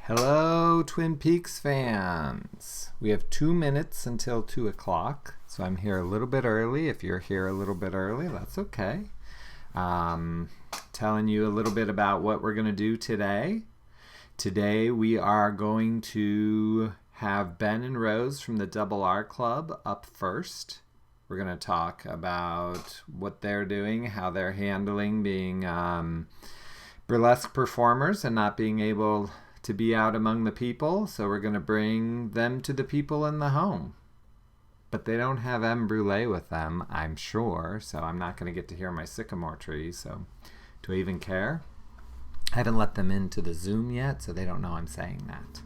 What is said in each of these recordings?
Hello, Twin Peaks fans. We have 2 minutes until 2 o'clock, so I'm here a little bit early. If you're here a little bit early, that's okay. Telling you a little bit about what we're going to do today. Today we are going to have Ben and Rose from the Double R Club up first. We're going to talk about what they're doing, how they're handling being burlesque performers and not being able to be out among the people. So we're going to bring them to the people in the home. But they don't have M. Brule with them, I'm sure, so I'm not going to get to hear my sycamore tree, so do I even care? I haven't let them into the Zoom yet, so they don't know I'm saying that.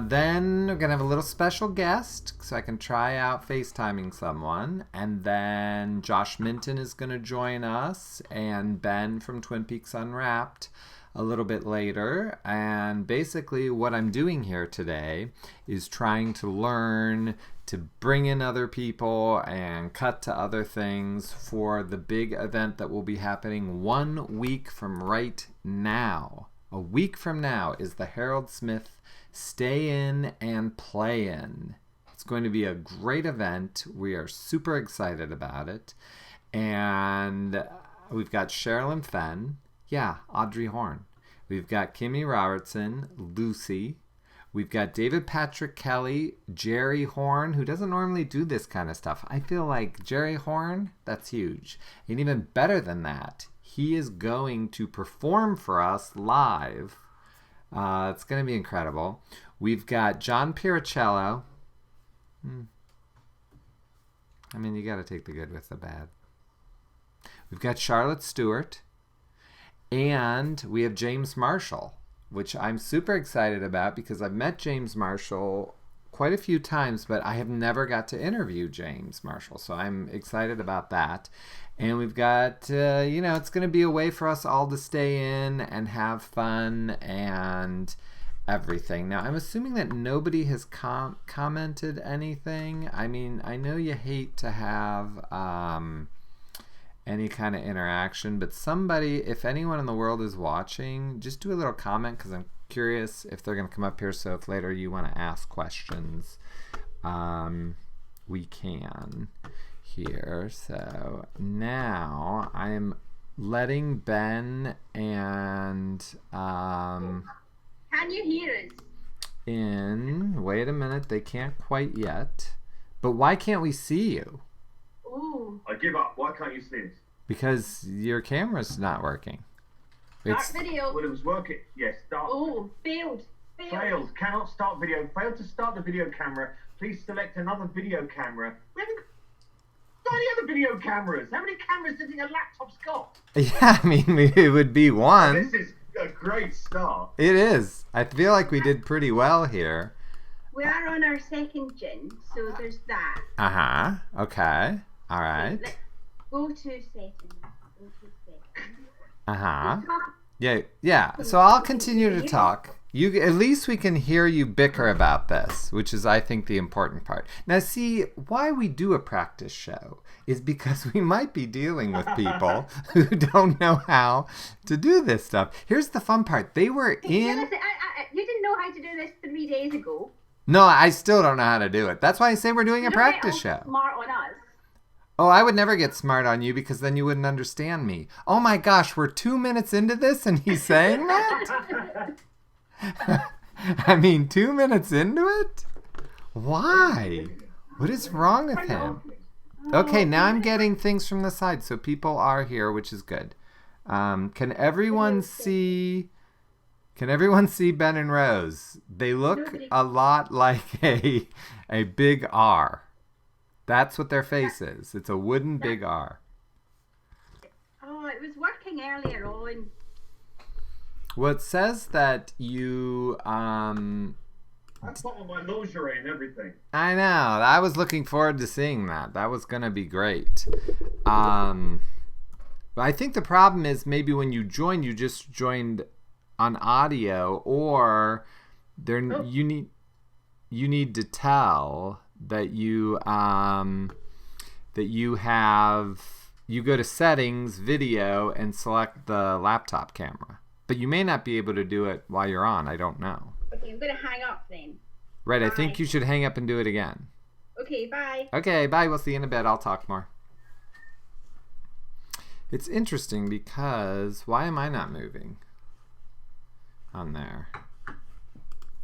Then we're going to have a little special guest, so I can try out FaceTiming someone. And then Josh Minton is going to join us, and Ben from Twin Peaks Unwrapped a little bit later. And basically what I'm doing here today is trying to learn to bring in other people and cut to other things for the big event that will be happening 1 week from right now. A week from now is the Harold Smith Stay In and Play In. It's going to be a great event. We are super excited about it. And we've got Sherilyn Fenn. Yeah, Audrey Horne. We've got Kimmy Robertson, Lucy. We've got David Patrick Kelly, Jerry Horne, who doesn't normally do this kind of stuff. I feel like Jerry Horne, that's huge. And even better than that, he is going to perform for us live. It's going to be incredible. We've got John Piricello. I mean, you got to take the good with the bad. We've got Charlotte Stewart. And we have James Marshall, which I'm super excited about because I've met James Marshall quite a few times, but I have never got to interview James Marshall. So I'm excited about that. And we've got, it's going to be a way for us all to stay in and have fun and everything. Now, I'm assuming that nobody has commented anything. I mean, I know you hate to have any kind of interaction, but somebody, if anyone in the world is watching, just do a little comment because I'm curious if they're going to come up here. So if later you want to ask questions, we can here. So now I'm letting Ben and can you hear us in. Wait a minute, they can't quite yet. But why can't we see you? Ooh. I give up. Why can't you see us? Because your camera's not working. Start video. Well, it was working. Yes, start. Oh, failed. Failed. Cannot start video. Failed to start the video camera. Please select another video camera. We haven't got any other video cameras. How many cameras does your laptop's got? Yeah, I mean, it would be one. This is a great start. It is. I feel like we did pretty well here. We are on our second gin, so there's that. Uh-huh. Okay. All right. Let's go to settings. Uh-huh. Yeah. So I'll continue to talk. At least we can hear you bicker about this, which is, I think, the important part. Now, see, why we do a practice show is because we might be dealing with people who don't know how to do this stuff. Here's the fun part. They were in... You didn't know how to do this 3 days ago. No, I still don't know how to do it. That's why I say we're doing a practice show. Smart on us. Oh, I would never get smart on you because then you wouldn't understand me. Oh my gosh, we're 2 minutes into this and he's saying that? I mean, 2 minutes into it? Why? What is wrong with him? Okay, now I'm getting things from the side, so people are here, which is good. Can everyone see Ben and Rose? They look a lot like a big R. That's what their face is. It's a wooden big R. Oh, it was working earlier on. Well, it says that you That's not on my lingerie and everything. I know. I was looking forward to seeing that. That was gonna be great. But I think the problem is maybe when you just joined on audio, or you need to tell that you go to settings, video, and select the laptop camera. But you may not be able to do it while you're on. I don't know. Okay, I'm going to hang up then. Right, I Bye. think you should hang up and do it again. Okay, bye. Okay, bye. We'll see you in a bit. I'll talk more. It's interesting because why am I not moving on there?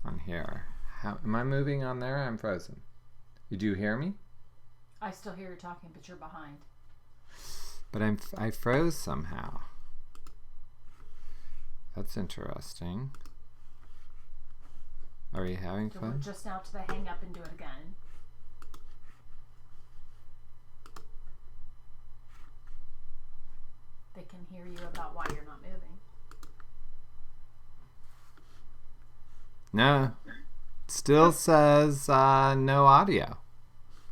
On here. How am I moving on there? I'm frozen. Did you hear me? I still hear you talking, but you're behind. But I froze somehow. That's interesting. Are you having So we're fun? just now to the hang up and do it again. They can hear you about why you're not moving. No. Still says no audio.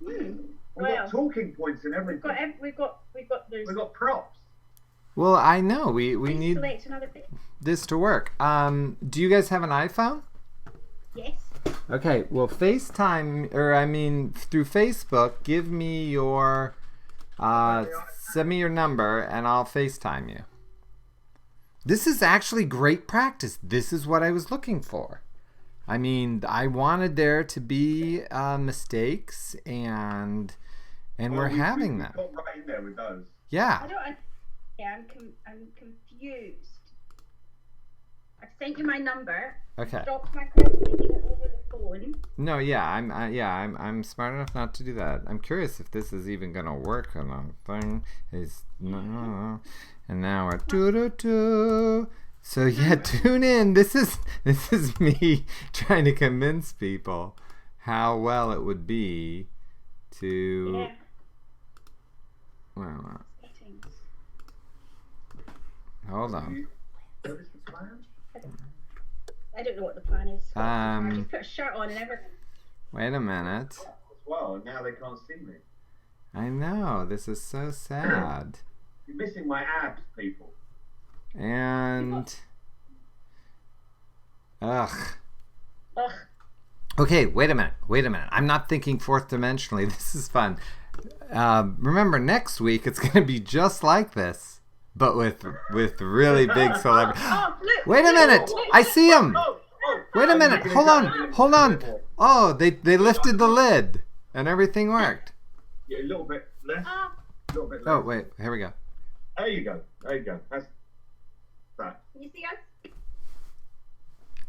We've Well, got talking points and everything. we've got those. We've got props. Well, I know. We Please need select another bit. this to work. Do you guys have an iPhone? Yes. Okay, well, FaceTime, or I mean, through Facebook, give me your, send me your number and I'll FaceTime you. This is actually great practice. This is what I was looking for. I mean, I wanted there to be mistakes and we're having them. Got right in there with those. Yeah. I don't. Yeah, I'm confused. I've sent you my number. Okay. Stopped myself reading it over the phone. No, yeah, I'm smart enough not to do that. I'm curious if this is even gonna work or not. Thing is no, and now we're doo. So yeah, tune in. This is me trying to convince people how well it would be to. Yeah. Well, Settings. hold on. What is the plan? I don't know what the plan is. I just put a shirt on and everything. Wait a minute. As well, and now they can't see me. I know this is so sad. You're missing my abs, people. And ugh. Ugh. Okay, wait a minute. I'm not thinking fourth dimensionally. This is fun. Remember, next week it's going to be just like this, but with really big celebrities. Oh, look, Wait a minute! I see him. Oh, Wait a minute. Hold on. Oh, they lifted the lid and everything worked. Yeah, a little bit less. Oh, A little bit less. Oh wait, here we go. There you go. That's that. can you see us?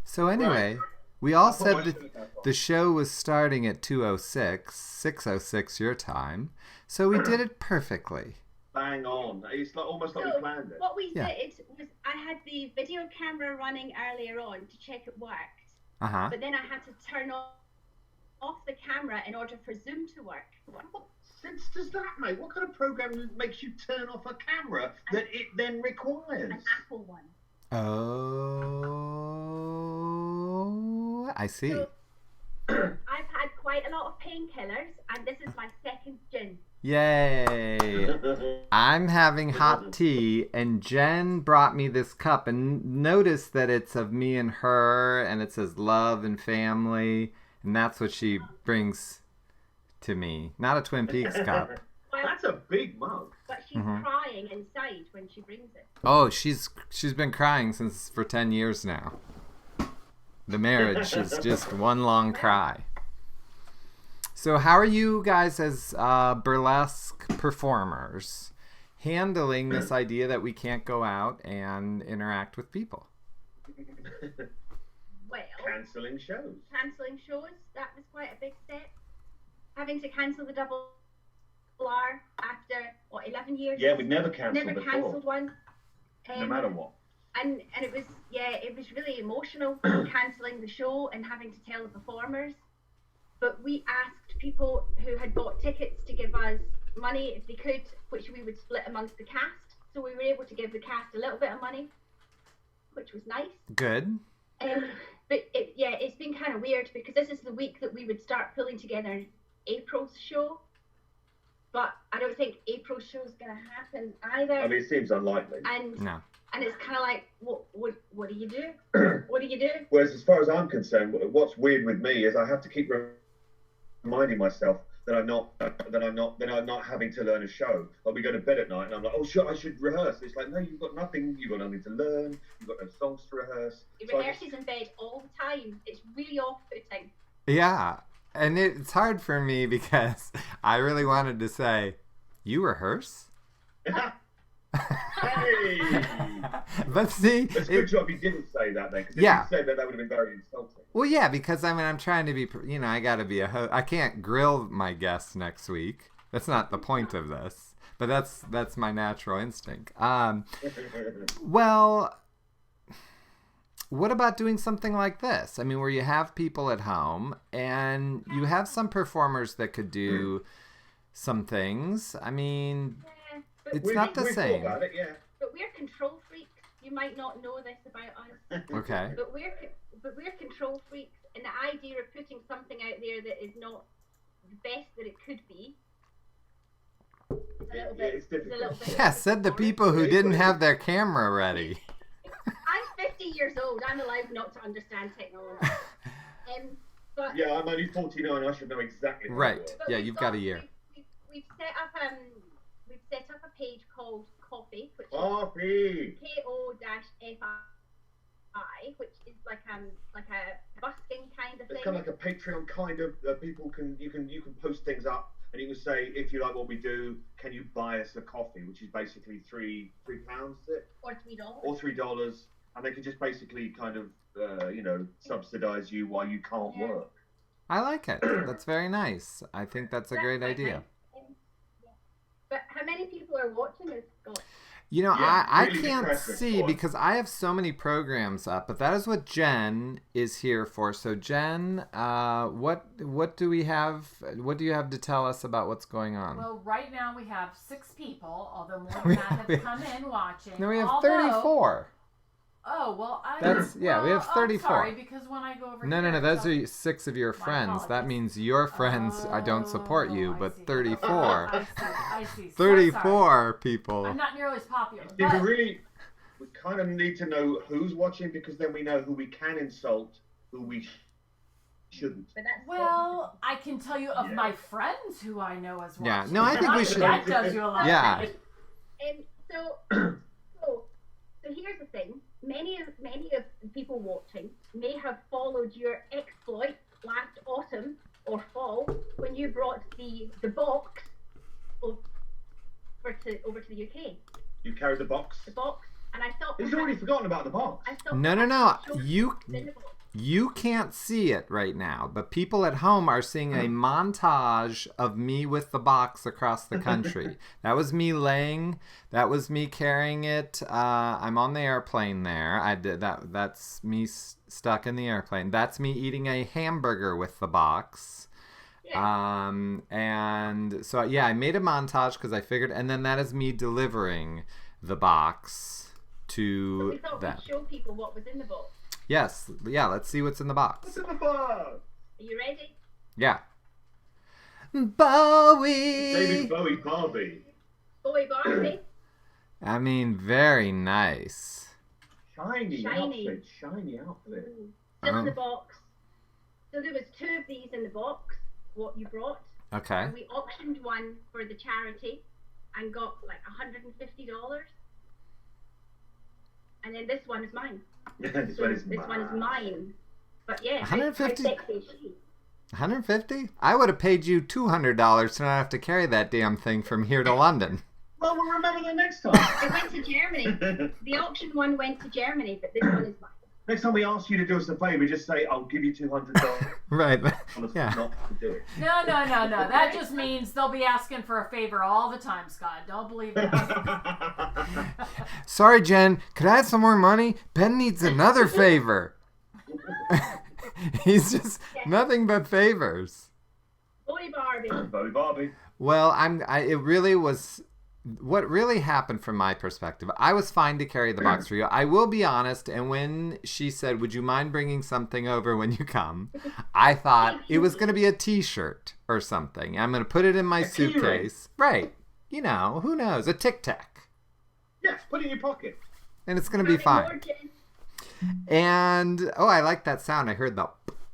So anyway, we all said that the show was starting at 2:06, 6:06 your time, so we did it perfectly. Bang on. It's like almost like we So planned it. what we Yeah. did was I had the video camera running earlier on to check it worked, Uh-huh. but then I had to turn off the camera in order for Zoom to work. What sense does that make? What kind of program makes you turn off a camera that it then requires? An Apple one. Oh, I see. So I've had quite a lot of painkillers, and this is my second gin. Yay! I'm having hot tea, and Jen brought me this cup, and notice that it's of me and her, and it says love and family, and that's what she brings to me. Not a Twin Peaks cup. Well, That's a big mug. but she's crying inside when she brings it. Oh, she's been crying for 10 years now. The marriage is just one long cry. So how are you guys as burlesque performers handling this idea that we can't go out and interact with people? Well, Cancelling shows. cancelling shows, that was quite a big step. Having to cancel the double R after, 11 years? Yeah, we've never cancelled Never before. cancelled one. No matter what. And it was really emotional cancelling the show and having to tell the performers. But we asked people who had bought tickets to give us money if they could, which we would split amongst the cast. So we were able to give the cast a little bit of money, which was nice. Good. But it's been kind of weird because this is the week that we would start pulling together April's show. But I don't think April's show is going to happen either. I mean, it seems unlikely. No. And it's kind of like, what do you do? What do you do? Whereas, as far as I'm concerned, what's weird with me is I have to keep reminding myself that I'm not having to learn a show. Like we go to bed at night and I'm like, oh sure, I should rehearse. It's like, no, you've got nothing to learn. You've got no songs to rehearse. He So I rehearses in bed all the time. It's really off-putting. Yeah. And it's hard for me because I really wanted to say, you rehearse? Hey! But see, It's a good job you didn't say that then, because if Yeah. you said that, that would have been very insulting. well, yeah, because I mean, I'm trying to be, I got to be a host. I can't grill my guests next week. That's not the point of this. But that's my natural instinct. Well, what about doing something like this? I mean, where you have people at home and you have some performers that could do some things. I mean, Yeah, but, it's not the we same. thought about it, yeah. but we're control freaks. You might not know this about us, Okay. but we're control freaks, and the idea of putting something out there that is not the best that it could be. It's difficult. Yeah, said the people who didn't have their camera ready. I'm 50 years old. I'm allowed not to understand technology. But Yeah, I'm only 49. I should know exactly. how it Right. works. but Yeah, we've you've got a year. We've set up a page called Coffee, which is Coffee. KO-FI, which is like a busking kind of thing. It's kind of like a Patreon kind of. People can you can post things up, and you can say, if you like what we do, can you buy us a coffee, which is basically £3, is it? Or $3. Or $3, and they can just basically kind of subsidize you while you can't Yeah. work. I like it. That's very nice. I think that's a That's great quite idea. nice. Yeah. But how many people are watching this, Scott? Yeah, I really can't depressing. see Go on. because I have so many programs up, but that is what Jen is here for. So Jen, what do we have? What do you have to tell us about what's going on? Well, right now we have 6 people, although more than that have come in watching. No, we have Although- 34. Oh, well, We have 34. sorry, because when I go over No, here, those so- are 6 of your My friends. That apologies. means your friends don't support you, I but see. 34. I see. So 34 sorry. people. I'm not nearly as popular. We But really, we kind of need to know who's watching, because then we know who we can insult, who we shouldn't. But that's well, I can tell you of Yeah. my friends who I know as well. Yeah, no, I think we should- That tells you a lot. Yeah. So here's the thing. Many of the people watching may have followed your exploit last autumn or fall when you brought the box over to the UK. You carried the box. The box, and I thought He's already forgotten about the box. I thought No. perhaps you showed You in the box. You can't see it right now, but people at home are seeing a montage of me with the box across the country. That was me laying. That was me carrying it. I'm on the airplane there. I did that. That's me stuck in the airplane. That's me eating a hamburger with the box. Yeah. And so yeah, I made a montage because I figured, and then that is me delivering the box So to we thought them. we'd show people what was in the box. Yes, yeah. Let's see what's in the box. What's in the box? Are you ready? Yeah. Bowie. David Bowie Barbie. Bowie Barbie. I mean, very nice. Shiny Shiny. outfit. Shiny outfit. Still in Oh. the box. So there was 2 of these in the box. What you brought. Okay. And we auctioned one for the charity and got like $150. And then this one is mine. This So one is this one is mine. But yeah, how 150? sexy is she? 150? I would have paid you $200 to not have to carry that damn thing from here to London. Well, we'll remember that next time. It went to Germany. The auction one went to Germany, but this one is mine. Next time we ask you to do us a favour, just say, I'll give you $200. Right. Honestly, Yeah. not to do it. No. That just means they'll be asking for a favor all the time, Scott. Don't believe that. Sorry, Jen. Could I have some more money? Ben needs another favor. He's just nothing but favors. Bowie Barbie. Bowie Barbie. Well, it really was. What really happened from my perspective, I was fine to carry the box for you. I will be honest, and when she said, would you mind bringing something over when you come, I thought it was going to be a t-shirt or something. I'm going to put it in my A key ring. suitcase. Right. You know, who knows? A Tic Tac. Yes, put it in your pocket. And it's going to be Having more fine. gin. And, oh, I like that sound. I heard the,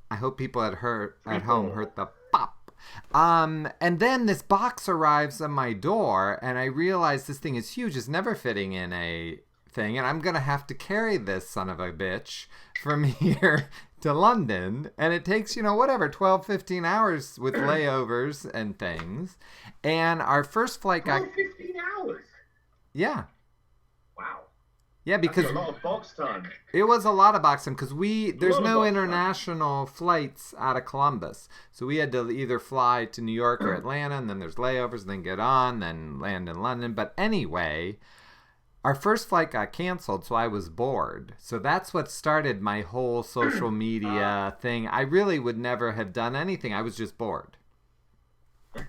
I hope people at home heard the pop. And then this box arrives on my door, and I realize this thing is huge. It's never fitting in a thing, and I'm going to have to carry this son of a bitch from here to London. And it takes, 12, 15 hours with layovers and things. And our first flight got... 15 hours? Yeah. Wow. Yeah, because That's a lot of box time. it was a lot of box time because there's lot of no box time. international flights out of Columbus. So we had to either fly to New York or Atlanta, and then there's layovers, and then get on, then land in London. But anyway, our first flight got canceled, so I was bored. So that's what started my whole social media thing. I really would never have done anything. I was just bored. So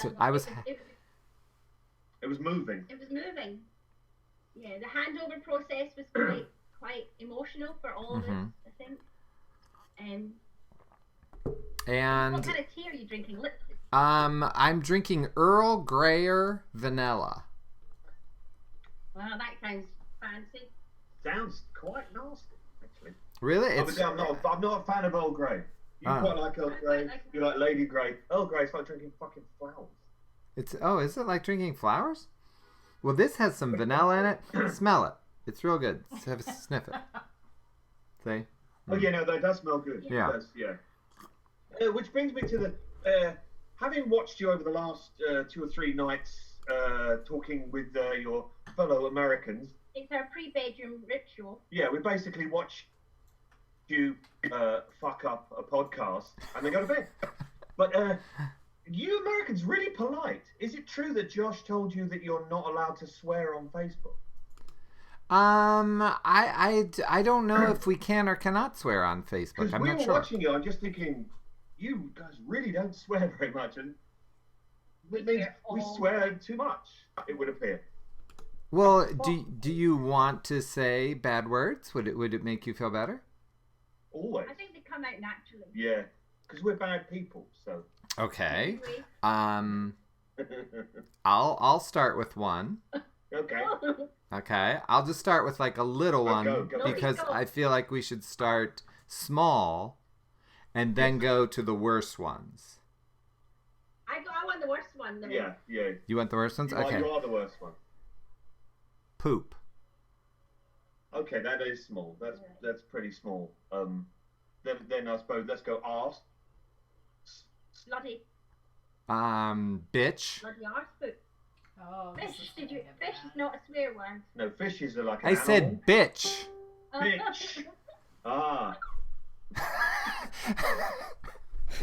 Well, I was... It was moving. It was moving. Yeah, the handover process was quite emotional for all of us, I think. And What kind of tea are you drinking? I'm drinking Earl Grayer Vanilla. Well, that sounds fancy. Sounds quite nasty, actually. Really? It's Obviously, I'm not a fan of Earl Grey. You quite like Earl Grey. You like Lady Grey. Earl Grey's like drinking fucking flowers. is it like drinking flowers? Well, this has some vanilla in it. Smell it. It's real good. Have a sniff it. See? Oh yeah, no, that does smell good. Yeah. It does, yeah. Which brings me to the having watched you over the last 2 or 3 nights talking with your fellow Americans. It's our pre-bedroom ritual. Yeah, we basically watch you fuck up a podcast and then go to bed. But you Americans really polite. Is it true that Josh told you that you're not allowed to swear on Facebook? I don't know if we can or cannot swear on Facebook. Because I'm we not were sure. watching you, I'm just thinking, you guys really don't swear very much, and it means we swear too much. It would appear. Well, do you want to say bad words? Would it make you feel better? Always. I think they come out naturally. Yeah, because we're bad people. So. Okay. Anyway. I'll start with one. Okay. Okay, I'll just start with like a little one Go. because Go. I feel like we should start small and then go to the worst ones. I want the worst one. Though. Yeah. You want the worst ones? You Okay. are the worst one. Poop. Okay, that is small. That's pretty small. Then I suppose let's go arse. Bloody Bitch. arse poop. Oh, this Fish. is Fish is not a swear word. No, fishes are like an I animal. said bitch. Bitch. Ah.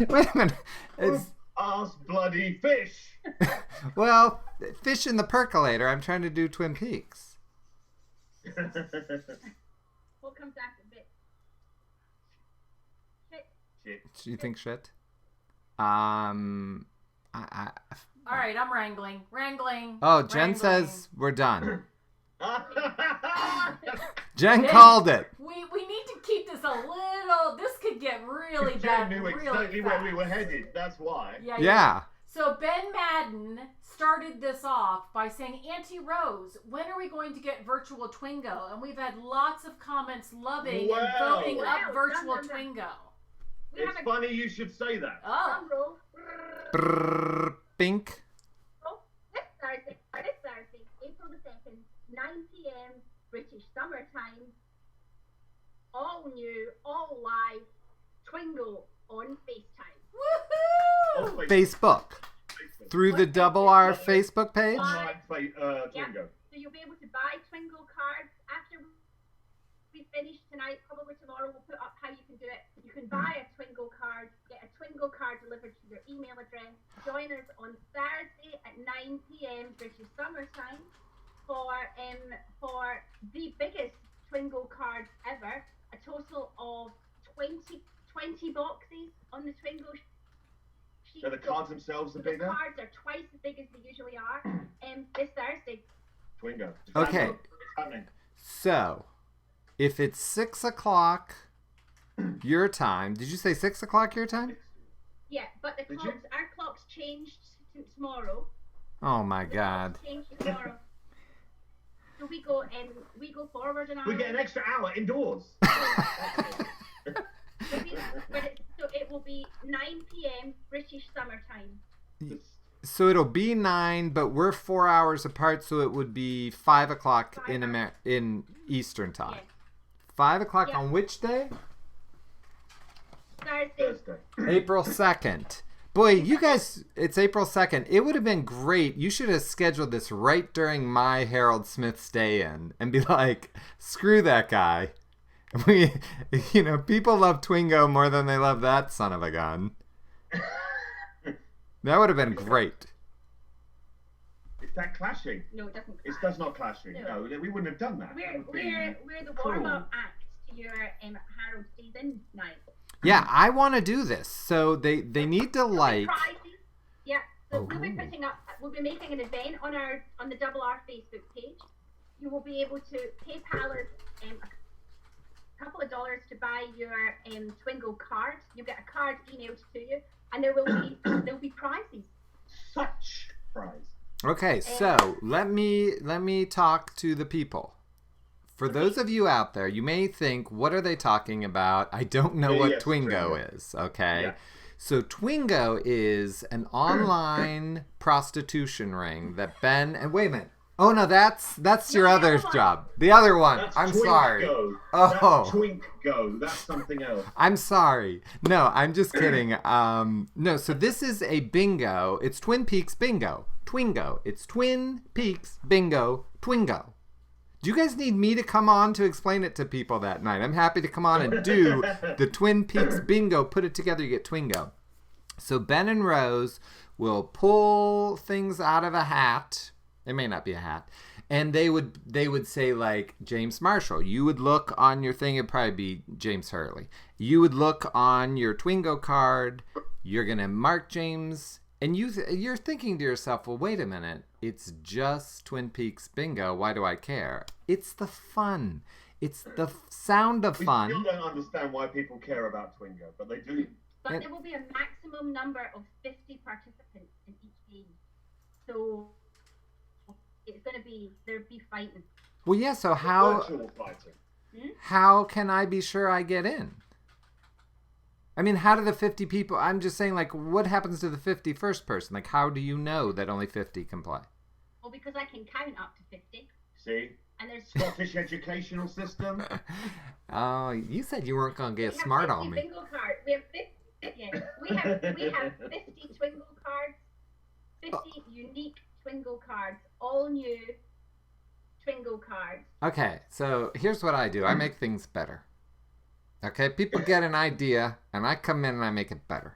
Wait a minute. It's, Arse bloody fish. well, fish in the percolator. I'm trying to do Twin Peaks. What comes after bit? Shit. Shit. Do you think shit? All right, I'm wrangling. Oh, Jen Wrangling. says we're done. Ah. Jen Hey. called it. We need to keep this a little. This could get really bad. Jen knew really exactly where we fast. were headed. That's why. Yeah. So Ben Madden started this off by saying, Auntie Rose, when are we going to get virtual Twingo? And we've had lots of comments loving and Wow. voting Wow. up virtual Dun, dun, dun. Twingo. We It's have funny you should say that. Oh, drum roll. Brrr, bink. Oh, this Thursday, April the 2nd, 9 p.m. British summertime. All new, all live, Twingo on FaceTime. woohoo! Oh, Facebook. Through the Double R Facebook page? Online Twingo. So you'll be able to buy Twingo cards after we finish tonight. Probably tomorrow we'll put up how you can do it. You can buy a Twingo card, get a Twingo card delivered to your email address. Join us on Thursday at 9 p.m. British summertime for the biggest Twingo card ever. A total of 20 boxes on the Twingo sheet. So the cards themselves are So the bigger. cards are twice as big as they usually are. This Thursday. Twingo. Okay. It's happening. So, if it's 6 o'clock your time, did you say 6 o'clock your time? Yeah, but the Did you? clocks, our clocks changed to tomorrow. Oh my god. Changed to tomorrow. So we go forward an hour. We get an extra hour indoors. So it It will be 9 p.m. British summertime. So it'll be 9, but we're 4 hours apart, so it would be 5 o'clock in Eastern time. Yes. 5 o'clock Yeah. on which day? Thursday. April 2nd. Boy, you guys, it's April 2nd. It would have been great. You should have scheduled this right during my Harold Smith stay-in and be like, screw that guy. We, people love Twingo more than they love that son of a gun. That would have been great. Is that clashing? No, it doesn't. It does not clashing. No. No, we wouldn't have done that. We're the cruel. warm-up act to your Harold Stays In night. Yeah, I want to do this. So they need to like. Prizes. Yeah, so Oh, we'll be ooh. we'll be making an event on the Double R Facebook page. You will be able to PayPal us a couple of dollars to buy your Twingo card. You get a card emailed to you, and there will be prizes. Such prize. Okay, so let me talk to the people. For those of you out there, you may think, what are they talking about? I don't know what Yes, Twingo is, okay? Yeah. So Twingo is an online prostitution ring that Ben and wait a minute. Oh no, that's your No, the other other one. job. The other one. That's I'm Twink sorry. Go. Oh. That's Twink Go. That's something else. I'm sorry. No, I'm just kidding. No, so this is a bingo. It's Twin Peaks Bingo. Twingo. It's Twin Peaks Bingo. Twingo. Do you guys need me to come on to explain it to people that night? I'm happy to come on and do the Twin Peaks Bingo. Put it together, you get Twingo. So Ben and Rose will pull things out of a hat. It may not be a hat. And they would say like James Marshall. You would look on your thing, it'd probably be James Hurley. You would look on your Twingo card. You're gonna mark James, and you're thinking to yourself, well, wait a minute. It's just Twin Peaks Bingo. Why do I care? It's the fun. It's the sound of We fun. still don't understand why people care about Twingo, but they do. But And- there will be a maximum number of 50 participants in each game. So it's going to be, there'll be fighting. Well, yeah. So how Virtual fighting. how can I be sure I get in? I mean, how do the 50 people? I'm just saying, like, what happens to the 51st person? Like, how do you know that only 50 can play? Well, because I can count up to 50. See? And there's Scottish educational system. Oh, you said you weren't gonna we get have smart 50 on me. bingo cards. We have 50, yeah, we have 50 Twingo cards, 50 unique Twingo cards, all new Twingo cards. Okay, so here's what I do. I make things better. Okay, people get an idea, and I come in and I make it better.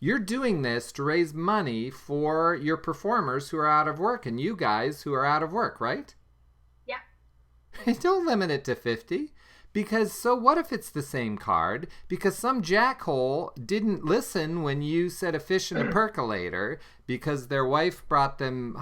You're doing this to raise money for your performers who are out of work and you guys who are out of work, right? Yeah. Don't limit it to 50. Because so what if it's the same card? Because some jackhole didn't listen when you said a fish in a percolator because their wife brought them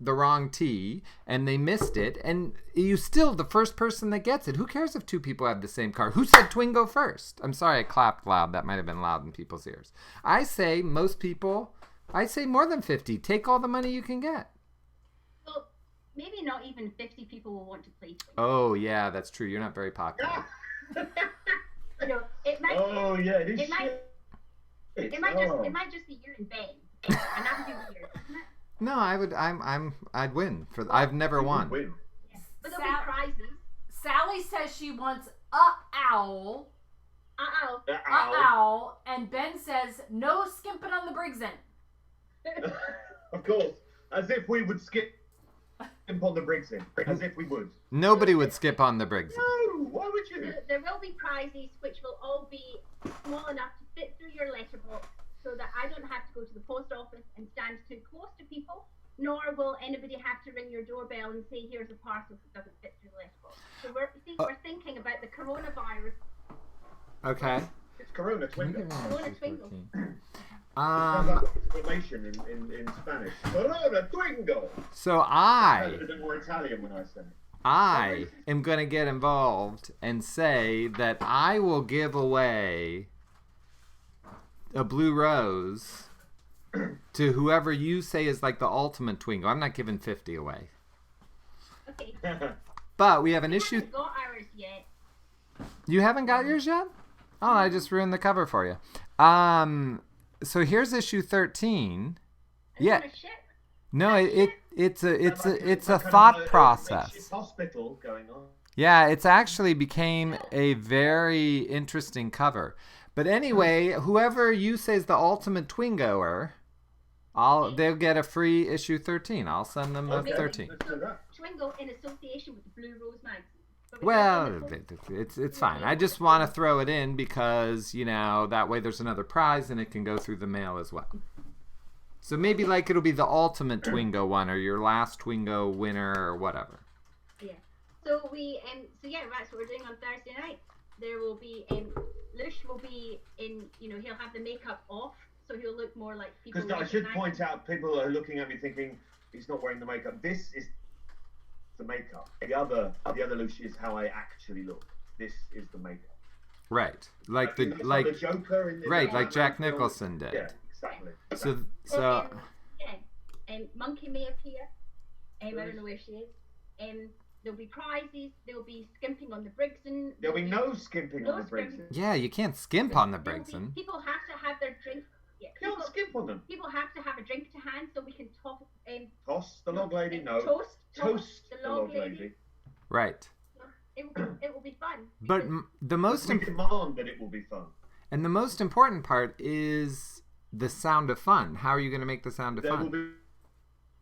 the wrong tea and they missed it, and you still the first person that gets it. Who cares if two people have the same card? Who said Twingo first? I'm sorry I clapped loud. That might have been loud in people's ears. I say most people, I say more than 50. Take all the money you can get. Well, maybe not even 50 people will want to play Twingo. Oh yeah, that's true. You're not very popular. You know, it might, Oh yeah, it is. It might- shit. it might Oh. just be you and Ben, and that would be weird, isn't it? No, I'd win for. I've never won. Win. Yeah. But there'll be prizes. Sally says she wants a owl, Uh-oh. a Ow. owl, and Ben says no skimping on the Brigson. Of course, as if we would skip on the Brigson. As if we would. Nobody would skip on the Briggs. No, why would you? There will be prizes which will all be small enough to fit through your letterbox so that I don't have to go to the post office and stand too close to people, nor will anybody have to ring your doorbell and say, here's a parcel that doesn't fit through the letterbox. So we're thinking about the coronavirus. Okay. It's Corona Twingo. Corona Twingo. Exclamation in Spanish. Corona Twingo. So I I a bit more Italian when I say it. I am going to get involved and say that I will give away a blue rose to whoever you say is like the ultimate Twingo. I'm not giving 50 away. Okay. But we have an We issue. haven't got ours yet. You haven't got yours yet? Oh, I just ruined the cover for you. So here's issue 13. It's Yeah. on a ship. No, it's a Like thought a process. makeshift hospital going on. Yeah, it's actually became a very interesting cover. But anyway, whoever you say is the ultimate Twingoer, they'll get a free issue 13. I'll send them a Okay. 13. Let's do that. Twingo in association with the Blue Rose magazine. But Well, it's fine. I just want to throw it in because, that way there's another prize and it can go through the mail as well. So maybe like it'll be the ultimate Twingo one or your last Twingo winner or whatever. Yeah. So that's what we're doing on Thursday night. There will be Lush will be in. He'll have the makeup off, so he'll look more like people. Because I should point out, people are looking at me thinking he's not wearing the makeup. This is the makeup. The other Lush is how I actually look. This is the makeup. Right. Like the Joker in the right, like Batman Jack film. Nicholson did. Yeah, exactly. So Monkey may appear. I don't know where she is. There'll be prizes. There'll be skimping on the Brigson. There'll be no skimping on the Brigson. yeah, you can't skimp on the There'll be- Brigson. People have to have their drink. Yeah. You don't skimp on them. People have to have a drink to hand so we can talk. Toss the log lady, no. Toast the log lady. Right. It will be fun. But the most We demand that it will be fun. and the most important part is the sound of fun. How are you going to make the sound of There fun? will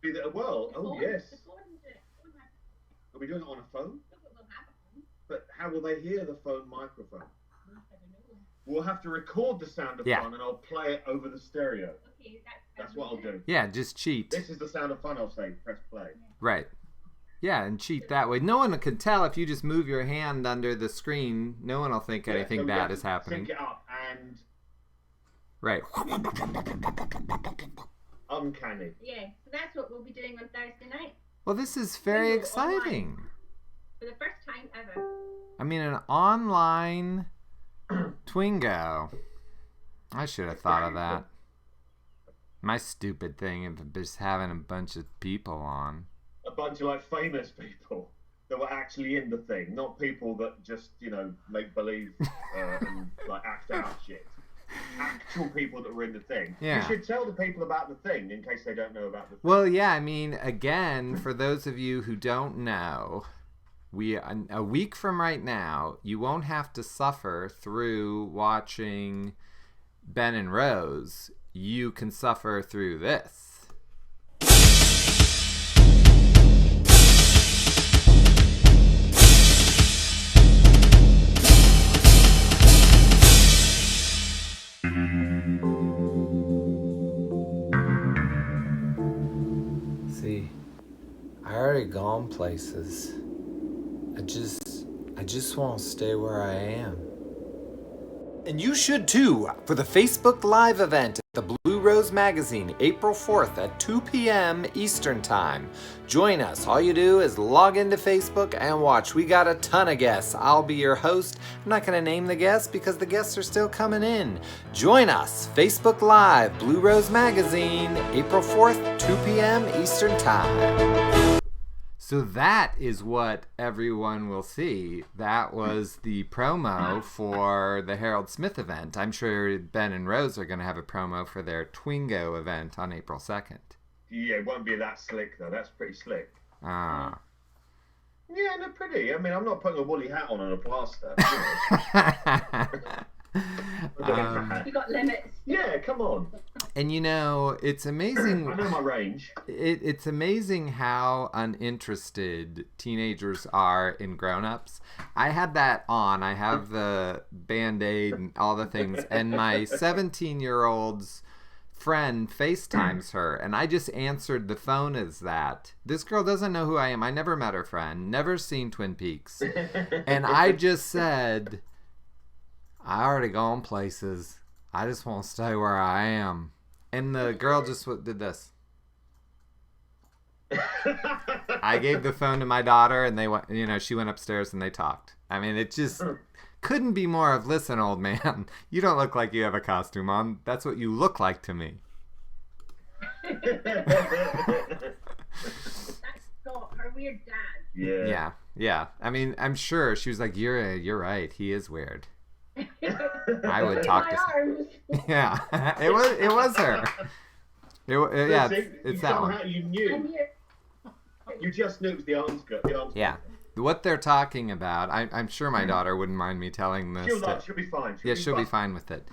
be that. Well, oh yes. The phone will do it. Phone has- Are we doing it on a phone? no, but we'll have a phone. But how will they hear the phone microphone? I don't know. We'll have to record the sound of Yeah. fun and I'll play it over the stereo. Okay, That's what I'll do. Yeah, just cheat. This is the sound of fun, I'll say. Press play. Right. Yeah, and cheat that way. No one can tell if you just move your hand under the screen. No one will think anything so we bad have is to happening. Sync it up and Right. uncanny. Yeah, so that's what we'll be doing on Thursday night Well, this is very Ooh, exciting. for the first time ever. I mean, an online Twingo. I should have thought of that. My stupid thing of just having a bunch of people on. A bunch of famous people that were actually in the thing, not people that just make believe and act out shit. Actual people that were in the thing. Yeah. You should tell the people about the thing in case they don't know about the thing. Well, yeah, I mean, again, for those of you who don't know, a week from right now, you won't have to suffer through watching Ben and Rose. You can suffer through this. See, I already gone places. I just want to stay where I am. And you should too, for the Facebook Live event at the Blue Rose Magazine, April 4th at 2 p.m. Eastern Time. Join us. All you do is log into Facebook and watch. We got a ton of guests. I'll be your host. I'm not going to name the guests because the guests are still coming in. Join us. Facebook Live, Blue Rose Magazine, April 4th, 2 p.m. Eastern Time. So that is what everyone will see. That was the promo for the Harold Smith event. I'm sure Ben and Rose are going to have a promo for their Twingo event on April 2nd. Yeah, it won't be that slick though. That's pretty slick. Ah. Yeah, they're pretty. I mean, I'm not putting a woolly hat on and a plaster. You got limits. Yeah, come on. And it's amazing. I know my range. It's amazing how uninterested teenagers are in grown-ups. I had that on. I have the Band-Aid and all the things. And my 17-year-old's friend FaceTimes her. And I just answered the phone as that. This girl doesn't know who I am. I never met her friend. Never seen Twin Peaks. And I just said, I already gone places. I just want to stay where I am. And the girl just did this. I gave the phone to my daughter, and they went. She went upstairs and they talked. I mean, it just couldn't be more of, listen, old man, you don't look like you have a costume on. That's what you look like to me. That's Scott, her weird dad. Yeah. Yeah. I mean, I'm sure she was like, you're right. He is weird. I would In talk my to. arms. Yeah, it was her. Yeah, See, it's that one. somehow you I knew. knew. You just knew it was the arms girl. The arms Yeah, what they're talking about. I'm sure my daughter wouldn't mind me telling this. She'll be fine. Yeah, she'll be fine with it.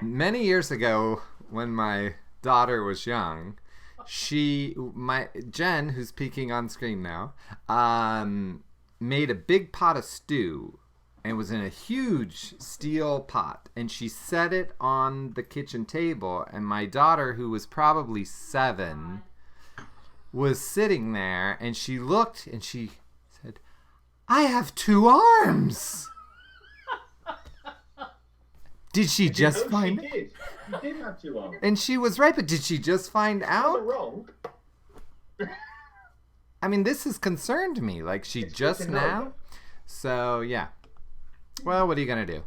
Many years ago, when my daughter was young, Jen, who's peeking on screen now, made a big pot of stew, and it was in a huge steel pot, and she set it on the kitchen table, and my daughter, who was probably 7, was sitting there, and she looked, and she said, "I have 2 arms." Did she just find She did. You did have 2 arms. And she was right, but did she just find Not out? wrong. I mean, this has concerned me. Like, she It's good just to know now? that. So, yeah. Well, what are you going to do?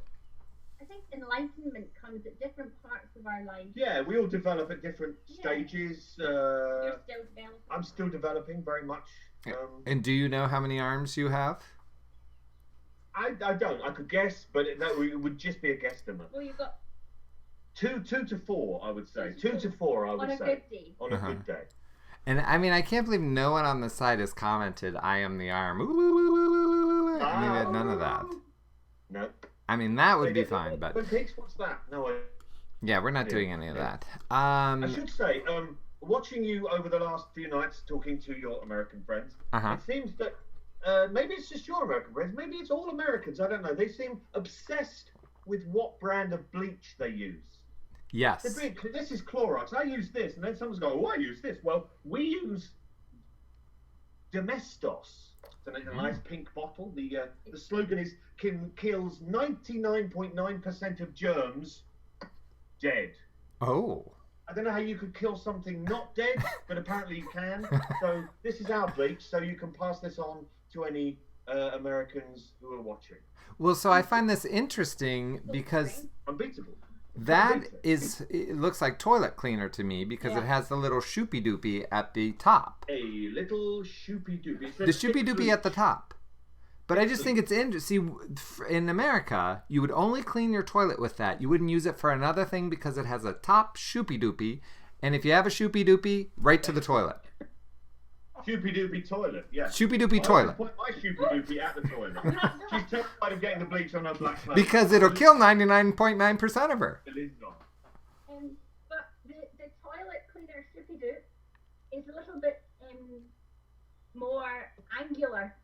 I think enlightenment comes at different parts of our life. Yeah, we all develop at different Yeah. stages. You're still developing. I'm still developing very much. And do you know how many arms you have? I don't. I could guess, but it would just be a guesstimate. Well, you've got 2 to 4, I would say. 2 2 to 4, I would on a say. good day. On a good day. And, I mean, I can't believe no one on the site has commented, "I am the arm." I mean, none of that. No. I mean, that would be fine, but... Twin Peaks, what's that? No, Yeah, we're not doing any of that. I should say, watching you over the last few nights talking to your American friends, Uh-huh. it seems that maybe it's just your American friends, maybe it's all Americans, I don't know. They seem obsessed with what brand of bleach they use. Yes. This is Clorox. I use this, and then someone's going, "Oh, I use this." Well, we use Domestos. It's a nice pink bottle. The slogan is kills 99.9% of germs dead. Oh. I don't know how you could kill something not dead, but apparently you can. So this is our bleach, so you can pass this on to any Americans who are watching. Well, so I find this interesting because Unbeatable. that it looks like toilet cleaner to me because it has the little shoopy doopy at the top. A little shoopy doopy. The shoopy doopy at the top. But I just think it's interesting. See, in America, you would only clean your toilet with that. You wouldn't use it for another thing because it has a top shoopy doopy. And if you have a shoopy doopy, right to the toilet. Shoopy doopy toilet, yeah. Shoopy doopy I toilet. put my shoopy doopy at the toilet. She's terrified of getting the bleach on her black clothes. Because it'll kill 99.9% of her. It is not. But the toilet cleaner Soupy Doo is a little bit more angular.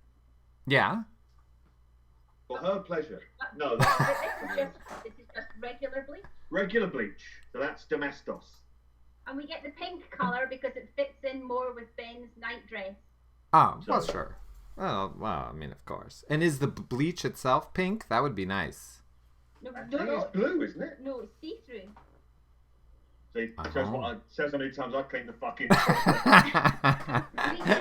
Yeah. For her pleasure. No, But that's this is just regular bleach. regular bleach. So that's Domestos. And we get the pink colour because it fits in more with Ben's night dress. Oh, well, So- sure. Well, I mean, of course. And is the bleach itself pink? That would be nice. No, I no, think it's no, blue, isn't it? no, it's see-through. See, Uh-huh. says how many times I clean the fucking. Bleach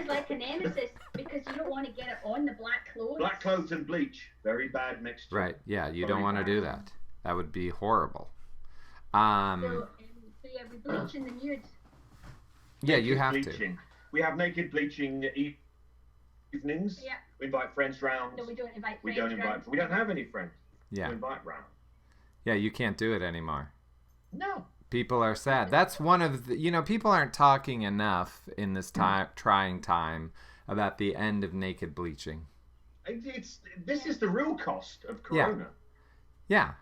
is like a nemesis because you don't want to get it on the black clothes. Black clothes and bleach. Very bad mixture. Right. Yeah, you Sorry, don't want to do that. That would be horrible. So yeah, we bleach in the nude. Yeah, you Naked have to. bleaching. We have naked bleaching evenings. Yeah. We invite friends round. No, we don't invite We friends don't invite. round. We don't have any friends to Yeah. invite round. Yeah, you can't do it anymore. No. People are sad. That's one of the, people aren't talking enough in this trying time about the end of naked bleaching. This is the real cost of Corona, Yeah.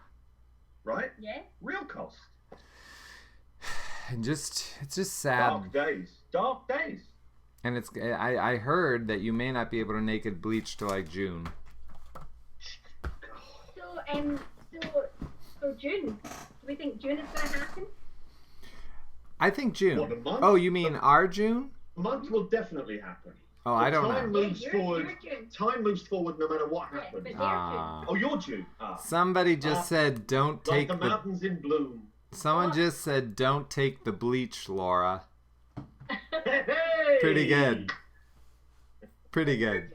right? Yeah. Real cost. And it's just sad. Dark days. Dark days. And I heard that you may not be able to naked bleach till like June. So June. Do we think June is going to happen? I think June. What, a month? Oh, you mean our June? A month will definitely happen. Oh, I don't Time know. moves Yeah, forward. you're June. Time moves forward no matter what Yeah, happens. but they're Ah. Oh, you're June. Ah. Somebody just said don't Like take the the. mountains in bloom. Someone just said don't take the bleach, Laura. Hey! Pretty good. Pretty good.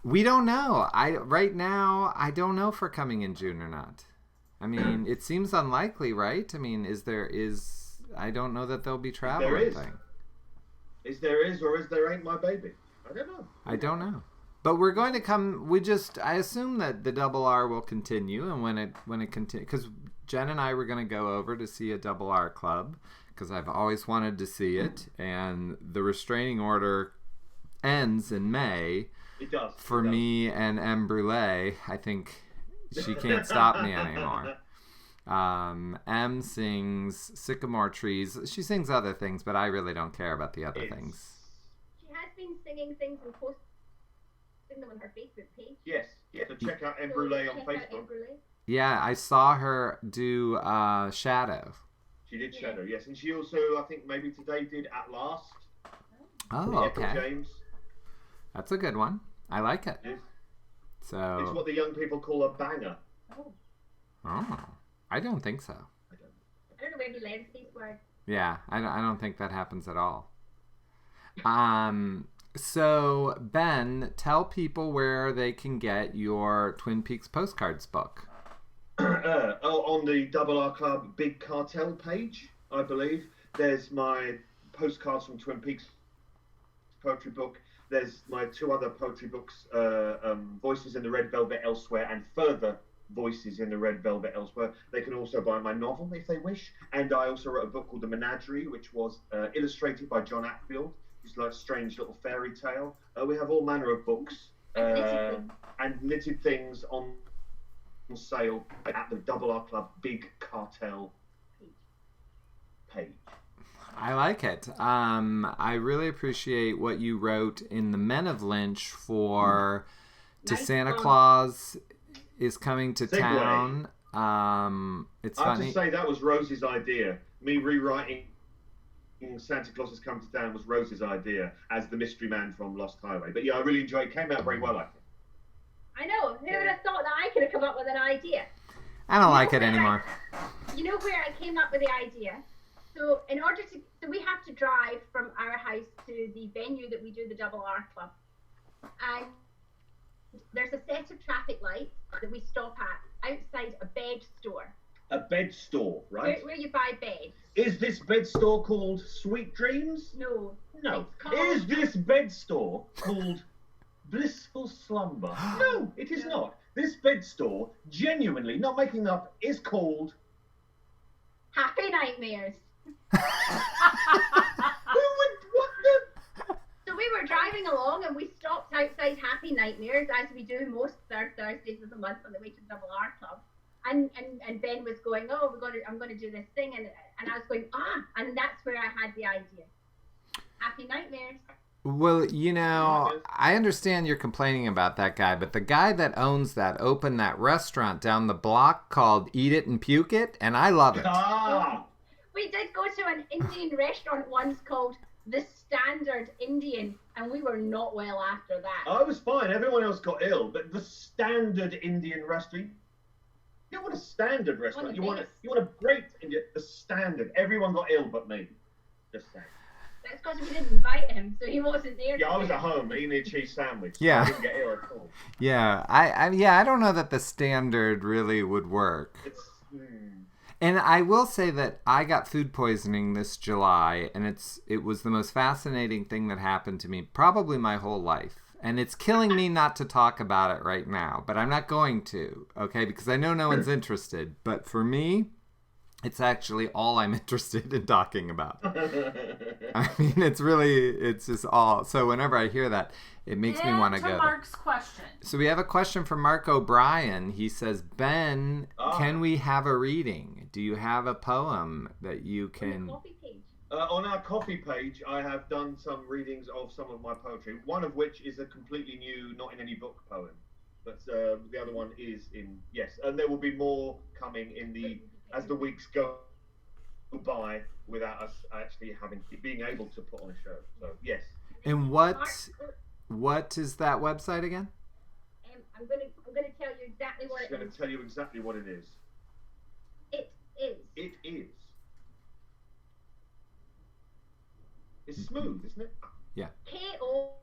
We don't know. Right now I don't know if we're coming in June or not. I mean, it seems unlikely, right? I mean, I don't know that there'll be travel There or is. anything. Is there or is there ain't my baby? I don't know. I don't know. But we're going to come. I assume that the Double R will continue, and when it continues, because Jen and I were going to go over to see a Double R club because I've always wanted to see it, and the restraining order ends in May. It does. For me and M. Brule, I think she can't stop me anymore. M sings Sycamore Trees. She sings other things, but I really don't care about the other things. She has been singing things and posting them on her Facebook page. Yes. So check out M. Brule on Facebook. Yeah, I saw her do Shadow. She did Shadow, yes. And she also, I think maybe today, did At Last. Oh, okay. James. That's a good one. I like it. Yes. So It's what the young people call a banger. Oh, I don't think so. I don't know where he learns these words. Yeah, I don't think that happens at all. So, Ben, tell people where they can get your Twin Peaks postcards book. On the Double R Club Big Cartel page, I believe. There's my postcards from Twin Peaks poetry book. There's my 2 other poetry books, Voices in the Red Velvet Elsewhere and Further Voices in the Red Velvet Elsewhere. They can also buy my novel if they wish. And I also wrote a book called The Menagerie, which was illustrated by John Attfield. It's like a strange little fairy tale. We have all manner of books and knitted things on sale at the Double R Club Big Cartel page. I like it. I really appreciate what you wrote in The Men of Lynch for To Santa Claus is Coming to Town. It's I have funny. to say that was Rose's idea. Me rewriting Santa Claus Has Come to Town was Rose's idea as the mystery man from Lost Highway. But yeah, I really enjoyed it. It came out very well, I think. I know. Who would have thought that I could have come up with an idea? I don't like it anymore. You know where I came up with the idea? So we have to drive from our house to the venue that we do the Double R Club. And there's a set of traffic lights that we stop at outside a bed store. A bed store, right? Where you buy beds. Is this bed store called Sweet Dreams? No. No. It's called... Is this bed store called Blissful Slumber? No, it is not. This bed store, genuinely, not making up, is called Happy Nightmares. Who would, what the? So we were driving along and we stopped outside Happy Nightmares, as we do most third Thursdays of the month on the way to the Double R Club. And Ben was going, I'm going to do this thing, and I was going, and that's where I had the idea. Happy Nightmares. Well, I understand you're complaining about that guy, but the guy that owns that opened that restaurant down the block called Eat It and Puke It, and I love it. We did go to an Indian restaurant once called The Standard Indian, and we were not well after that. I was fine. Everyone else got ill, but the Standard Indian restaurant. You don't want a standard restaurant. You want a great Indian. The standard. Everyone got ill but me. Just saying. That's because we didn't invite him, so he wasn't there. Yeah, I was at home eating a cheese sandwich. So Yeah. I didn't get ill at all. Yeah, I don't know that the standard really would work. And I will say that I got food poisoning this July, and it was the most fascinating thing that happened to me probably my whole life. And it's killing me not to talk about it right now, but I'm not going to, okay? Because I know no one's interested. But for me, it's actually all I'm interested in talking about. I mean, it's just all. So whenever I hear that, it makes me want to go. Mark's question. So we have a question from Mark O'Brien. He says, Ben, can we have a reading? Do you have a poem that you can... On our coffee page, I have done some readings of some of my poetry, one of which is a completely new, not in any book poem. But the other one is in, yes. And there will be more coming as the weeks go by without us actually being able to put on a show. So, yes. And what is that website again? I'm going to tell you exactly what it is. I'm going to tell you exactly what it is. It is. It is. It's smooth, isn't it? Yeah. K-O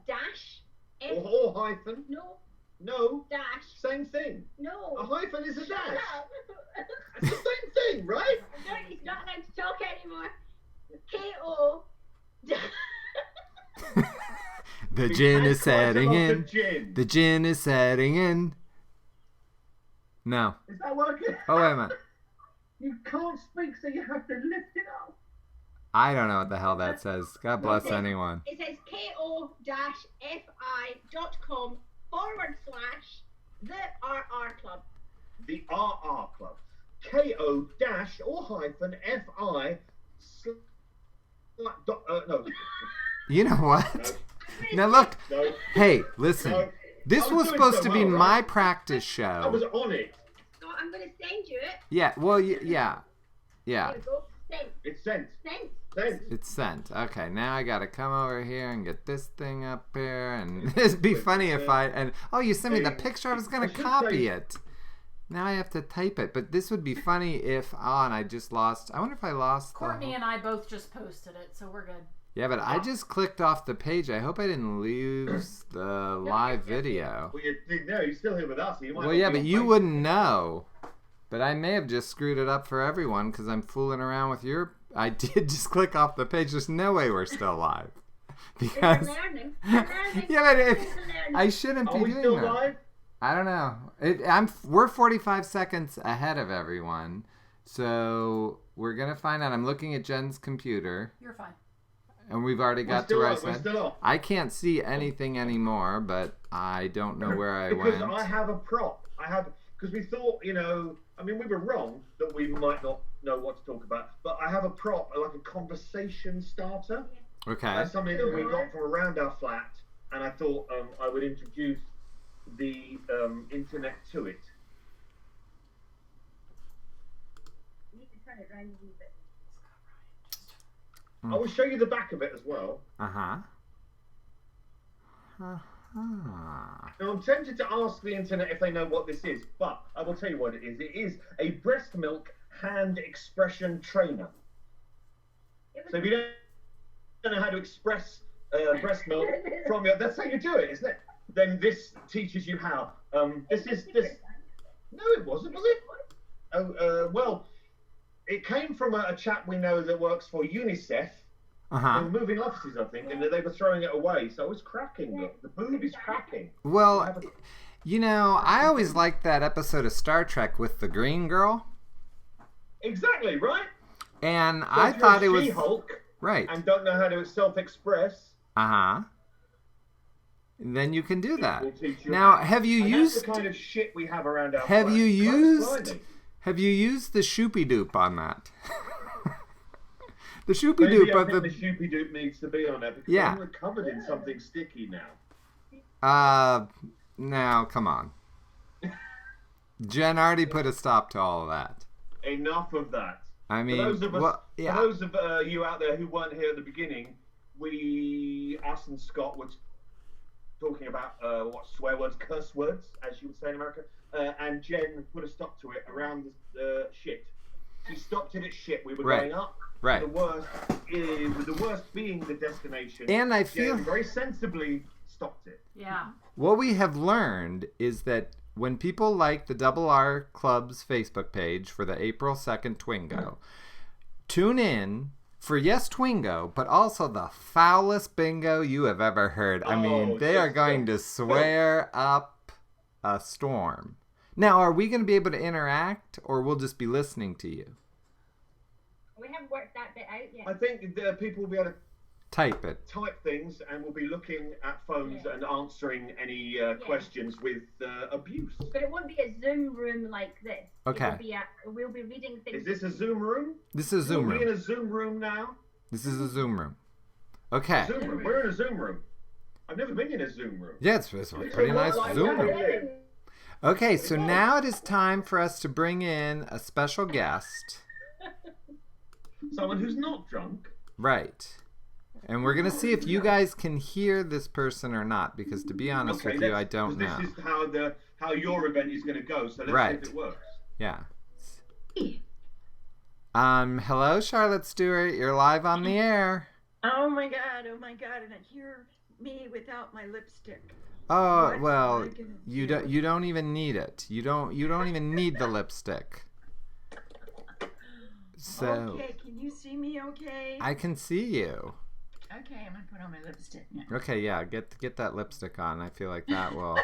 dash F. Or hyphen. No. Dash. Same thing. No. A hyphen is a Shut dash. up. It's the same thing, right? He's not allowed to talk anymore. K-O The We've gin had is quite a setting lot in. of gin. The gin is setting in. No. Is that working? Oh, wait a minute. You can't speak, so you have to lift it up. I don't know what the hell that says. God bless Okay. anyone. It says ko-fi.com/the RR Club. The RR Club. KO dash or hyphen FI. No. You know what? Now look. No. Hey, listen. No. This I was was doing supposed so to be well, my right? practice I was show. on it. So I'm going to send you it. Yeah, well, yeah. Yeah. Here we go. Sent. It's sent. Sent. Sent. It's sent. Okay, now I gotta come over here and get this thing up here, and it'd be funny if oh, you sent me the picture. I was gonna copy it. Now I have to type it, but this would be funny if and I just lost. I wonder if I lost. Courtney and I both just posted it, so we're good. Yeah, but I just clicked off the page. I hope I didn't lose the live video. Well, you're still here with us. So you might Well, not yeah, be but on you Facebook. wouldn't know. But I may have just screwed it up for everyone because I'm fooling around with your. I did just click off the page. There's no way we're still live. Because You're learning. You're learning. yeah, but You're learning. I shouldn't Are be we doing still that. live? I don't know. We're 45 seconds ahead of everyone, so we're gonna find out. I'm looking at Jen's computer, You're fine. and we've already got to We're where I still on. We're said. still on. I can't see anything anymore, but I don't know where I Because went. I have a prop. Because we thought, we were wrong that we might not know what to talk about. But I have a prop, like a conversation starter. Okay. That's something that we got from around our flat, and I thought I would introduce the internet to it. You need to turn it around a wee bit. I will show you the back of it as well. Uh-huh. Uh-huh. Now, I'm tempted to ask the internet if they know what this is, but I will tell you what it is. It is a breast milk hand expression trainer. So if you don't know how to express breast milk from your, that's how you do it, isn't it? Then this teaches you how. No, it wasn't, was it? Well, it came from a chap we know that works for UNICEF. They Uh-huh. were moving offices, I think, and they were throwing it away. So it's cracking. Look, the boob is cracking. Well, Have a- I always liked that episode of Star Trek with the green girl, Exactly, right? and So I if thought it you're a was She-Hulk right. and don't know how to self-express, Uh-huh. Then you can do that. we'll teach you. Now, how. have you And used that's the kind of shit we have around our Have flat. you Christ used- blimey. have you used the Shoopy Doop on that? The Shoopy Maybe Doop I of think the the Shoopy Doop needs to be on it because Yeah. we're covered in something sticky now. now come on. Jen already put a stop to all of that. Enough of that. I mean, For those of us, well, yeah. for those of you out there who weren't here at the beginning, us and Scott were talking about what swear words, curse words, as you would say in America, and Jen put a stop to it around shit. She stopped it at shit. We were Right. going up. Right. With the worst being the destination. And I feel Jen very sensibly stopped it. Yeah. what we have learned is that when people like the Double R Club's Facebook page for the April 2nd Twingo, tune in for yes Twingo, but also the foulest bingo you have ever heard. I mean, Oh, they are just going to swear up a storm. Now, are we going to be able to interact, or we'll just be listening to you? We haven't worked that bit out yet. I think the people will be able to Type it. type things and we'll be looking at phones Yeah. and answering any questions with abuse. But it won't be a Zoom room like this. Okay. It will be we'll be reading things. Is this a Zoom room? This is a Zoom Are we in room. a Zoom room now? This is a Zoom room. Okay. Zoom room. We're in a Zoom room. I've never been in a Zoom room. Yeah, it's a pretty nice Like Zoom that. room. Okay, so now it is time for us to bring in a special guest. Someone who's not drunk. Right. And we're going to see if you guys can hear this person or not, because to be honest with you, I don't know. This is how your event is going to go. So let's Right. see if it works. Yeah. Hello, Charlotte Stewart. You're live on the air. Oh my god, and hear me without my lipstick. Oh, What well, am I gonna you do? don't even need it. You don't even need the lipstick. So Okay, can you see me okay? I can see you. Okay, I'm gonna put on my lipstick now. Okay, yeah, get that lipstick on. I feel like that will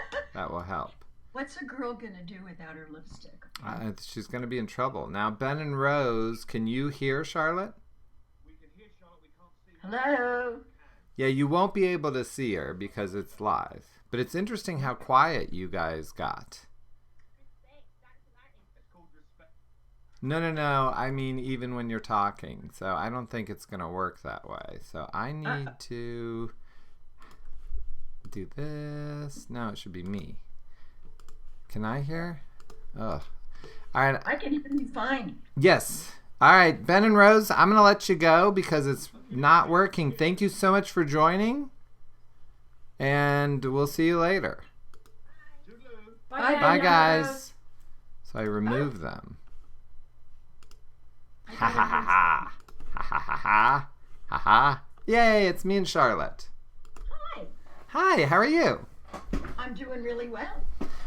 help. What's a girl gonna do without her lipstick? She's gonna be in trouble. Now, Ben and Rose, can you hear Charlotte? We can hear Charlotte, we can't see. Hello. Yeah, you won't be able to see her because it's live. But it's interesting how quiet you guys got. It's called respect. No. I mean, even when you're talking. So I don't think it's going to work that way. So I need to do this. No, it should be me. Can I hear? Ugh. All right. I can hear you fine. Yes. All right, Ben and Rose, I'm going to let you go because it's not working. Thank you so much for joining. And we'll see you later. Bye, Bye, Ben. guys. So I remove them. Ha ha ha ha. Ha ha ha ha. Ha ha. Yay, it's me and Charlotte. Hi. Hi, how are you? I'm doing really well.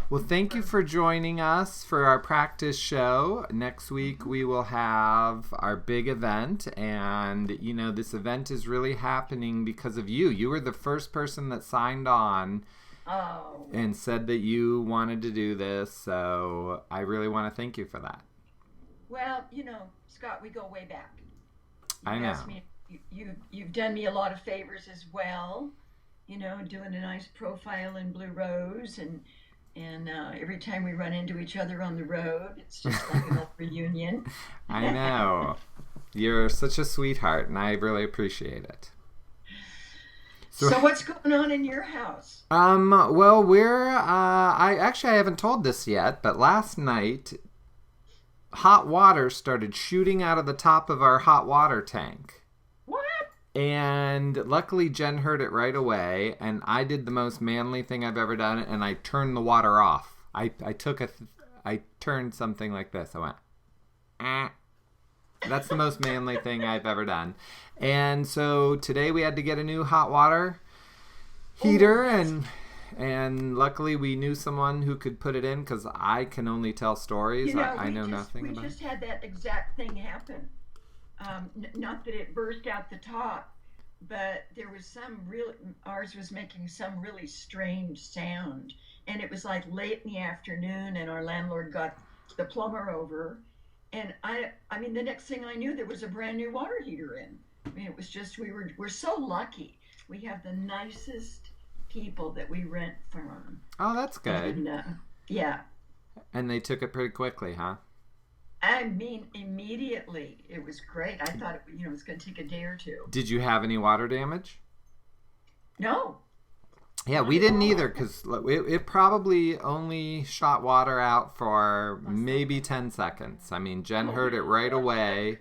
Well, thank you for joining us for our practice show. Next week we will have our big event, and you know, this event is really happening because of you. You were the first person that signed on Oh. and said that you wanted to do this, so I really want to thank you for that. Well, you know, Scott, we go way back. I You've know. asked me- You've done me a lot of favors as well. You know, doing a nice profile in Blue Rose, and every time we run into each other on the road, it's just like an old reunion. I know. You're such a sweetheart, and I really appreciate it. So what's going on in your house? Well, I haven't told this yet, but last night, hot water started shooting out of the top of our hot water tank. What? And luckily Jen heard it right away, and I did the most manly thing I've ever done, and I turned the water off. I turned something like this. I went, ah. That's the most manly thing I've ever done. And so today we had to get a new hot water heater, and luckily we knew someone who could put it in because I can only tell stories. You know, I know nothing we about it. just had that exact thing happen. Not that it burst out the top, but there was ours was making some really strange sound. And it was like late in the afternoon, and our landlord got the plumber over. And I mean, the next thing I knew, there was a brand new water heater in. I mean, it was just, we're so lucky. We have the nicest people that we rent from. Oh, that's good. And, yeah. And they took it pretty quickly, huh? I mean, immediately. It was great. I thought it was going to take a day or two. Did you have any water damage? No. Yeah, we didn't either because it probably only shot water out for maybe 10 seconds. I mean, Jen heard it right away,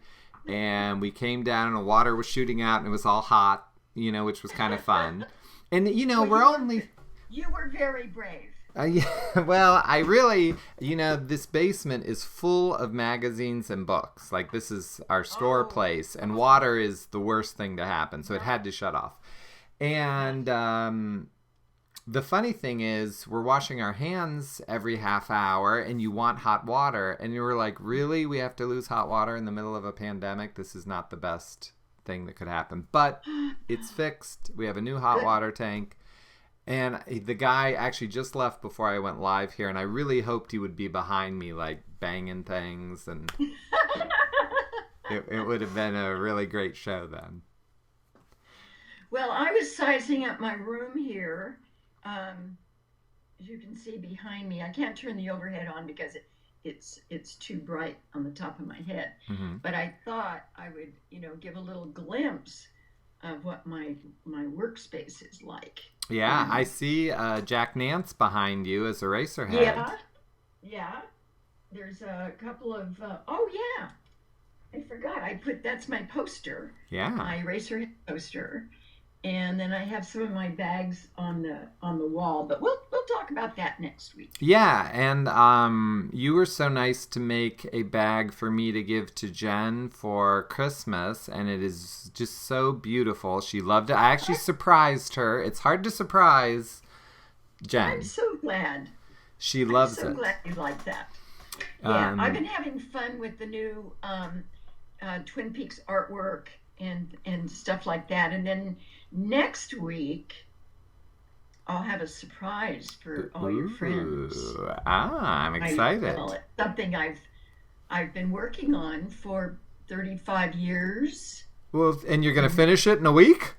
and we came down and the water was shooting out and it was all hot, which was kind of fun. And, You were very brave. Yeah, well, I really, this basement is full of magazines and books. Like, this is our store place, and water is the worst thing to happen, so it had to shut off. And the funny thing is, we're washing our hands every half hour, and you want hot water, and you were like, really? We have to lose hot water in the middle of a pandemic? This is not the best thing that could happen. But it's fixed. We have a new hot water tank. And the guy actually just left before I went live here, and I really hoped he would be behind me, like, banging things, and it would have been a really great show then. Well, I was sizing up my room here. As you can see behind me, I can't turn the overhead on because it's too bright on the top of my head. Mm-hmm. But I thought I would, give a little glimpse of what my workspace is like. Yeah, I see Jack Nance behind you as Eraserhead. Yeah. There's a couple of. Oh yeah, I forgot. That's my poster. Yeah. My Eraserhead poster, and then I have some of my bags on the wall. But we'll talk about that next week. Yeah, and you were so nice to make a bag for me to give to Jen for Christmas, and it is just so beautiful. She loved it. I actually surprised her. It's hard to surprise Jen. I'm so glad. She loves it. I'm so glad you like that. Yeah, I've been having fun with the new Twin Peaks artwork, and stuff like that. And then next week, I'll have a surprise for all your friends. Ooh, I'm excited. Well, it's something I've been working on for 35 years. Well, and you're going to finish it in a week?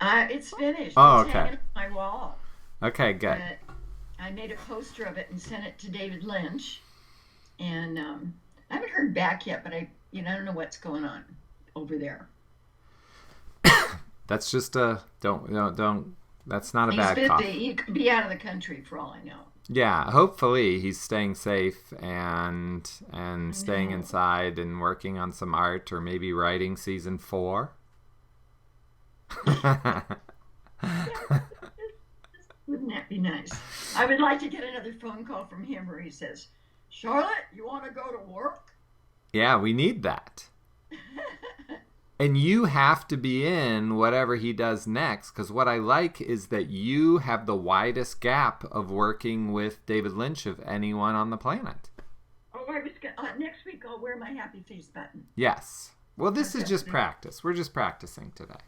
It's finished. Oh, It's okay. hanging on my wall. Okay, good. I made a poster of it and sent it to David Lynch, and I haven't heard back yet. But I don't know what's going on over there. That's just don't. That's not a He's bad busy. cough. He could be out of the country for all I know. Yeah, hopefully he's staying safe and staying know. inside and working on some art or maybe writing season 4. Wouldn't that be nice? I would like to get another phone call from him where he says, "Charlotte, you want to go to work?" Yeah, we need that. And you have to be in whatever he does next, because what I like is that you have the widest gap of working with David Lynch of anyone on the planet. Oh, I was next week. I'll wear my happy face button. Yes. Well, this is Okay. just practice. We're just practicing today.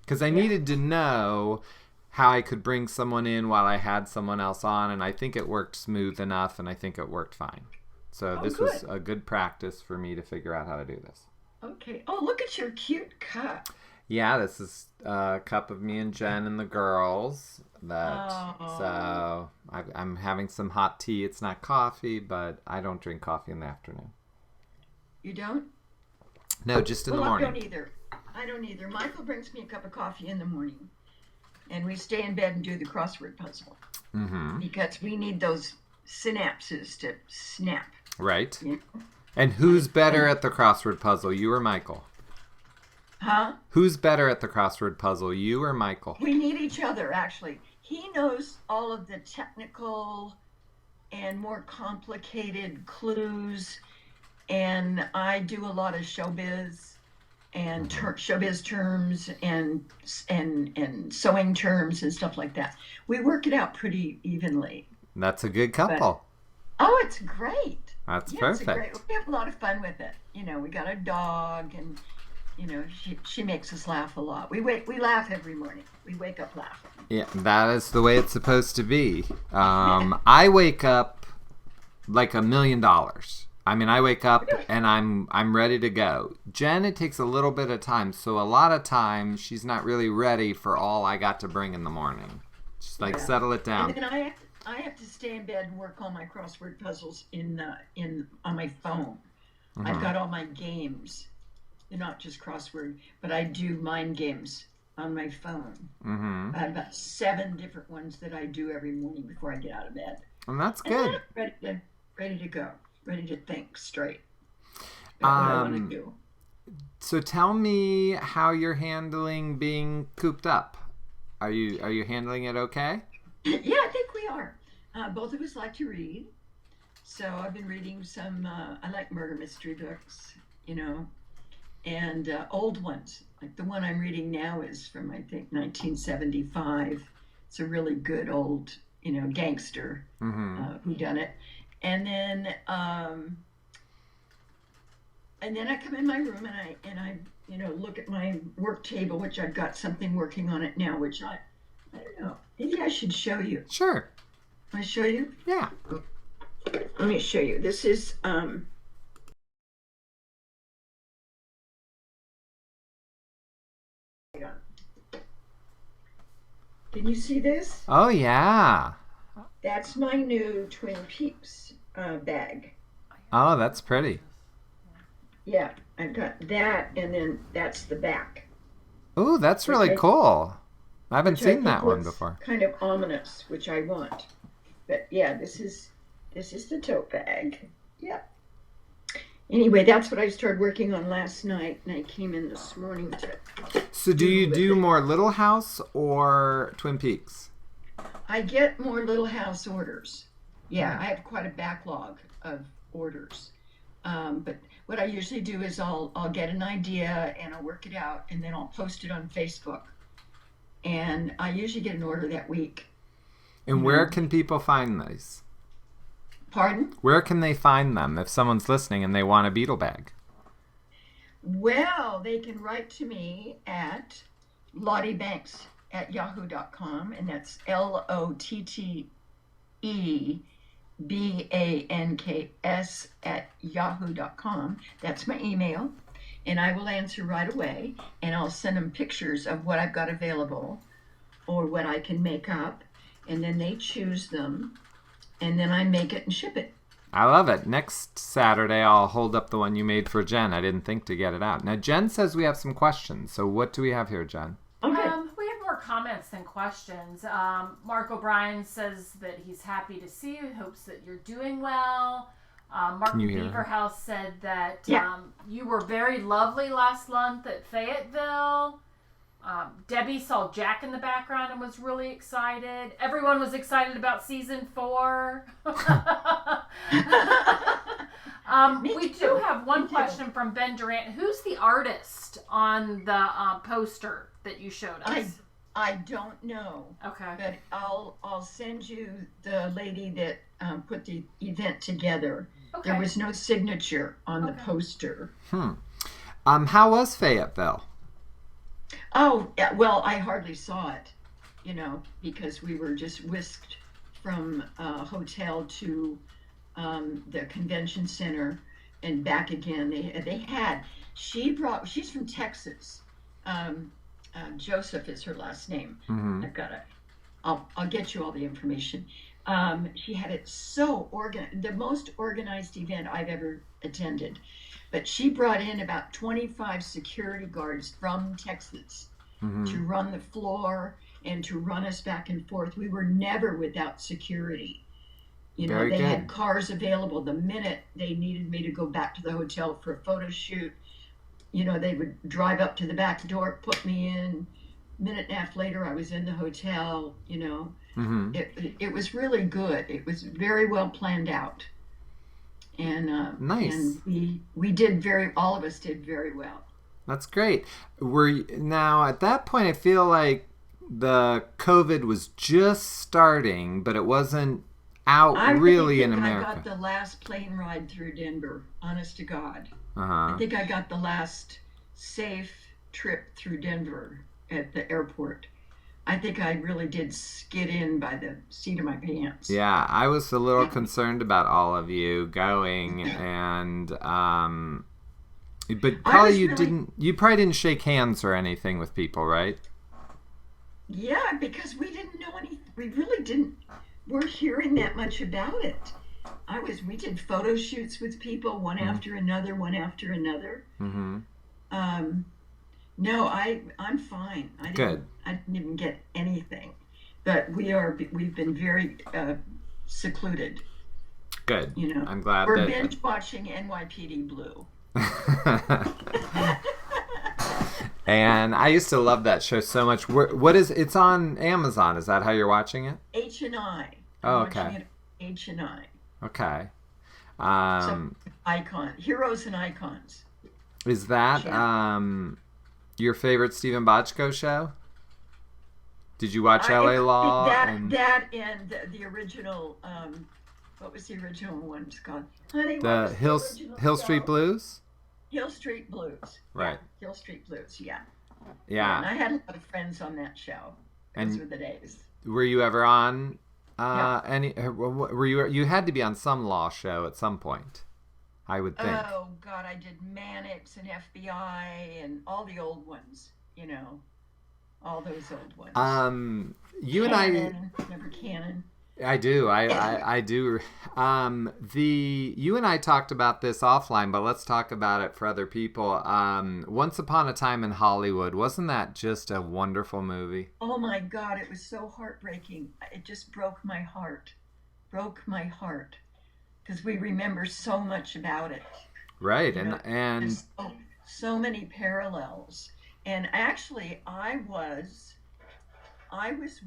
Because I needed to know how I could bring someone in while I had someone else on, and I think it worked smooth enough, and I think it worked fine. So Oh, this was good. a good practice for me to figure out how to do this. Okay. Oh, look at your cute cup. Yeah, this is a cup of me and Jen and the girls. Oh. So I'm having some hot tea. It's not coffee, but I don't drink coffee in the afternoon. You don't? No, just in the I morning. don't either. I don't either. Michael brings me a cup of coffee in the morning, and we stay in bed and do the crossword puzzle Mm-hmm. because we need those synapses to snap. Right. You know? And who's better at the crossword puzzle, you or Michael? Huh? Who's better at the crossword puzzle, you or Michael? We need each other, actually. He knows all of the technical and more complicated clues, and I do a lot of showbiz and showbiz terms and sewing terms and stuff like that. We work it out pretty evenly. That's a good couple. Oh, it's great. That's Yeah, it's perfect. we have a lot of fun with it. We got a dog, and she makes us laugh a lot. We laugh every morning. We wake up laughing. Yeah, that is the way it's supposed to be. I wake up like $1 million. I mean, I wake up and I'm ready to go. Jen, it takes a little bit of time, so a lot of times she's not really ready for all I got to bring in the morning. Just like Yeah. settle it down. And then I have to stay in bed and work all my crossword puzzles on my phone. I've got all my games. They're not just crossword, but I do mind games on my phone. Mm-hmm. I have about 7 different ones that I do every morning before I get out of bed. And that's And then good. I'm ready to go, ready to think straight about what I want to do. So tell me how you're handling being cooped up. Are you handling it okay? Yeah, I think we are. Both of us like to read. So I've been reading some, I like murder mystery books, and old ones. Like the one I'm reading now is from, I think, 1975. It's a really good old, gangster Mm-hmm. whodunit. And then I come in my room and I look at my work table, which I've got something working on it now, which I don't know. Maybe I should show you. Sure. Can I show you? Yeah. Let me show you. This is can you see this? Oh yeah. That's my new Twin Peaks bag. Oh, that's pretty. Yeah, I've got that, and then that's the back. Ooh, that's really Okay. cool. I haven't Which I seen think that one looks before. Kind of ominous, which I want. But yeah, this is the tote bag. Yep. Anyway, that's what I started working on last night, and I came in this morning to. So do you do more Little House or Twin Peaks? I get more Little House orders. Yeah, I have quite a backlog of orders. But what I usually do is I'll get an idea and I'll work it out, and then I'll post it on Facebook. And I usually get an order that week. And where can people find these? Pardon? Where can they find them if someone's listening and they want a beetle bag? Well, they can write to me at lottiebanks@yahoo.com, and that's LOTTEBANKS@yahoo.com. That's my email, and I will answer right away, and I'll send them pictures of what I've got available or what I can make up, and then they choose them, and then I make it and ship it. I love it. Next Saturday, I'll hold up the one you made for Jen. I didn't think to get it out. Now, Jen says we have some questions. So what do we have here, Jen? Okay. We have more comments than questions. Mark O'Brien says that he's happy to see you, hopes that you're doing well. Mark Can you hear Beaverhouse said that Yeah. you were very lovely last month at Fayetteville. Debbie saw Jack in the background and was really excited. Everyone was excited about season 4. Me We too. do have one Me too. question from Ben Durant. Who's the artist on the poster that you showed us? I don't know, Okay. but I'll send you the lady that put the event together. Okay. There was no signature on the Okay. poster. How was Fayetteville? Oh, yeah, well, I hardly saw it, because we were just whisked from a hotel to the convention center and back again. She's from Texas. Joseph is her last name. Mm-hmm. I'll get you all the information. She had it so organized, the most organized event I've ever attended. But she brought in about 25 security guards from Texas to run the floor and to run us back and forth. We were never without security. Very They good. had cars available the minute they needed me to go back to the hotel for a photo shoot. They would drive up to the back door, put me in. Minute and a half later, I was in the hotel. Mm-hmm. It was really good. It was very well planned out. And Nice. And all of us did very well. That's great. Now, at that point, I feel like the COVID was just starting, but it wasn't out I really think in I America. got the last plane ride through Denver, honest to God. Uh-huh. I think I got the last safe trip through Denver at the airport. I think I really did skid in by the seat of my pants. Yeah, I was a little concerned about all of you going, and but probably you probably didn't shake hands or anything with people, right? Yeah, because we didn't know we really didn't, we're hearing that much about it. We did photo shoots with people, one after another. Mm-hmm. No, I'm fine. I didn't even get anything, but we've been very secluded. Good. I'm glad We're that. binge watching NYPD Blue. And I used to love that show so much. It's on Amazon. Is that how you're watching it? H&I. Oh, I'm okay. watching it on H&I. Okay. Heroes and Icons. Is that your favorite Stephen Bochco show? Did you watch LA Law? That and the original. What was the original one called? Honey, what The was Hill original Street show? Blues? Hill Street Blues. Right. Yeah, Hill Street Blues. Yeah. And Yeah. I had a lot of friends on that show. Those were the days. Were you ever on any? Were you had to be on some law show at some point, I would think. Oh God, I did Mannix and FBI and all the old ones. All those old ones. You and Remember Cannon? I do. I do. You and I talked about this offline, but let's talk about it for other people. Once Upon a Time in Hollywood, wasn't that just a wonderful movie? Oh my God, it was so heartbreaking. It just broke my heart. Because we remember so much about it. Right, You know, and There's so many parallels. And actually, I was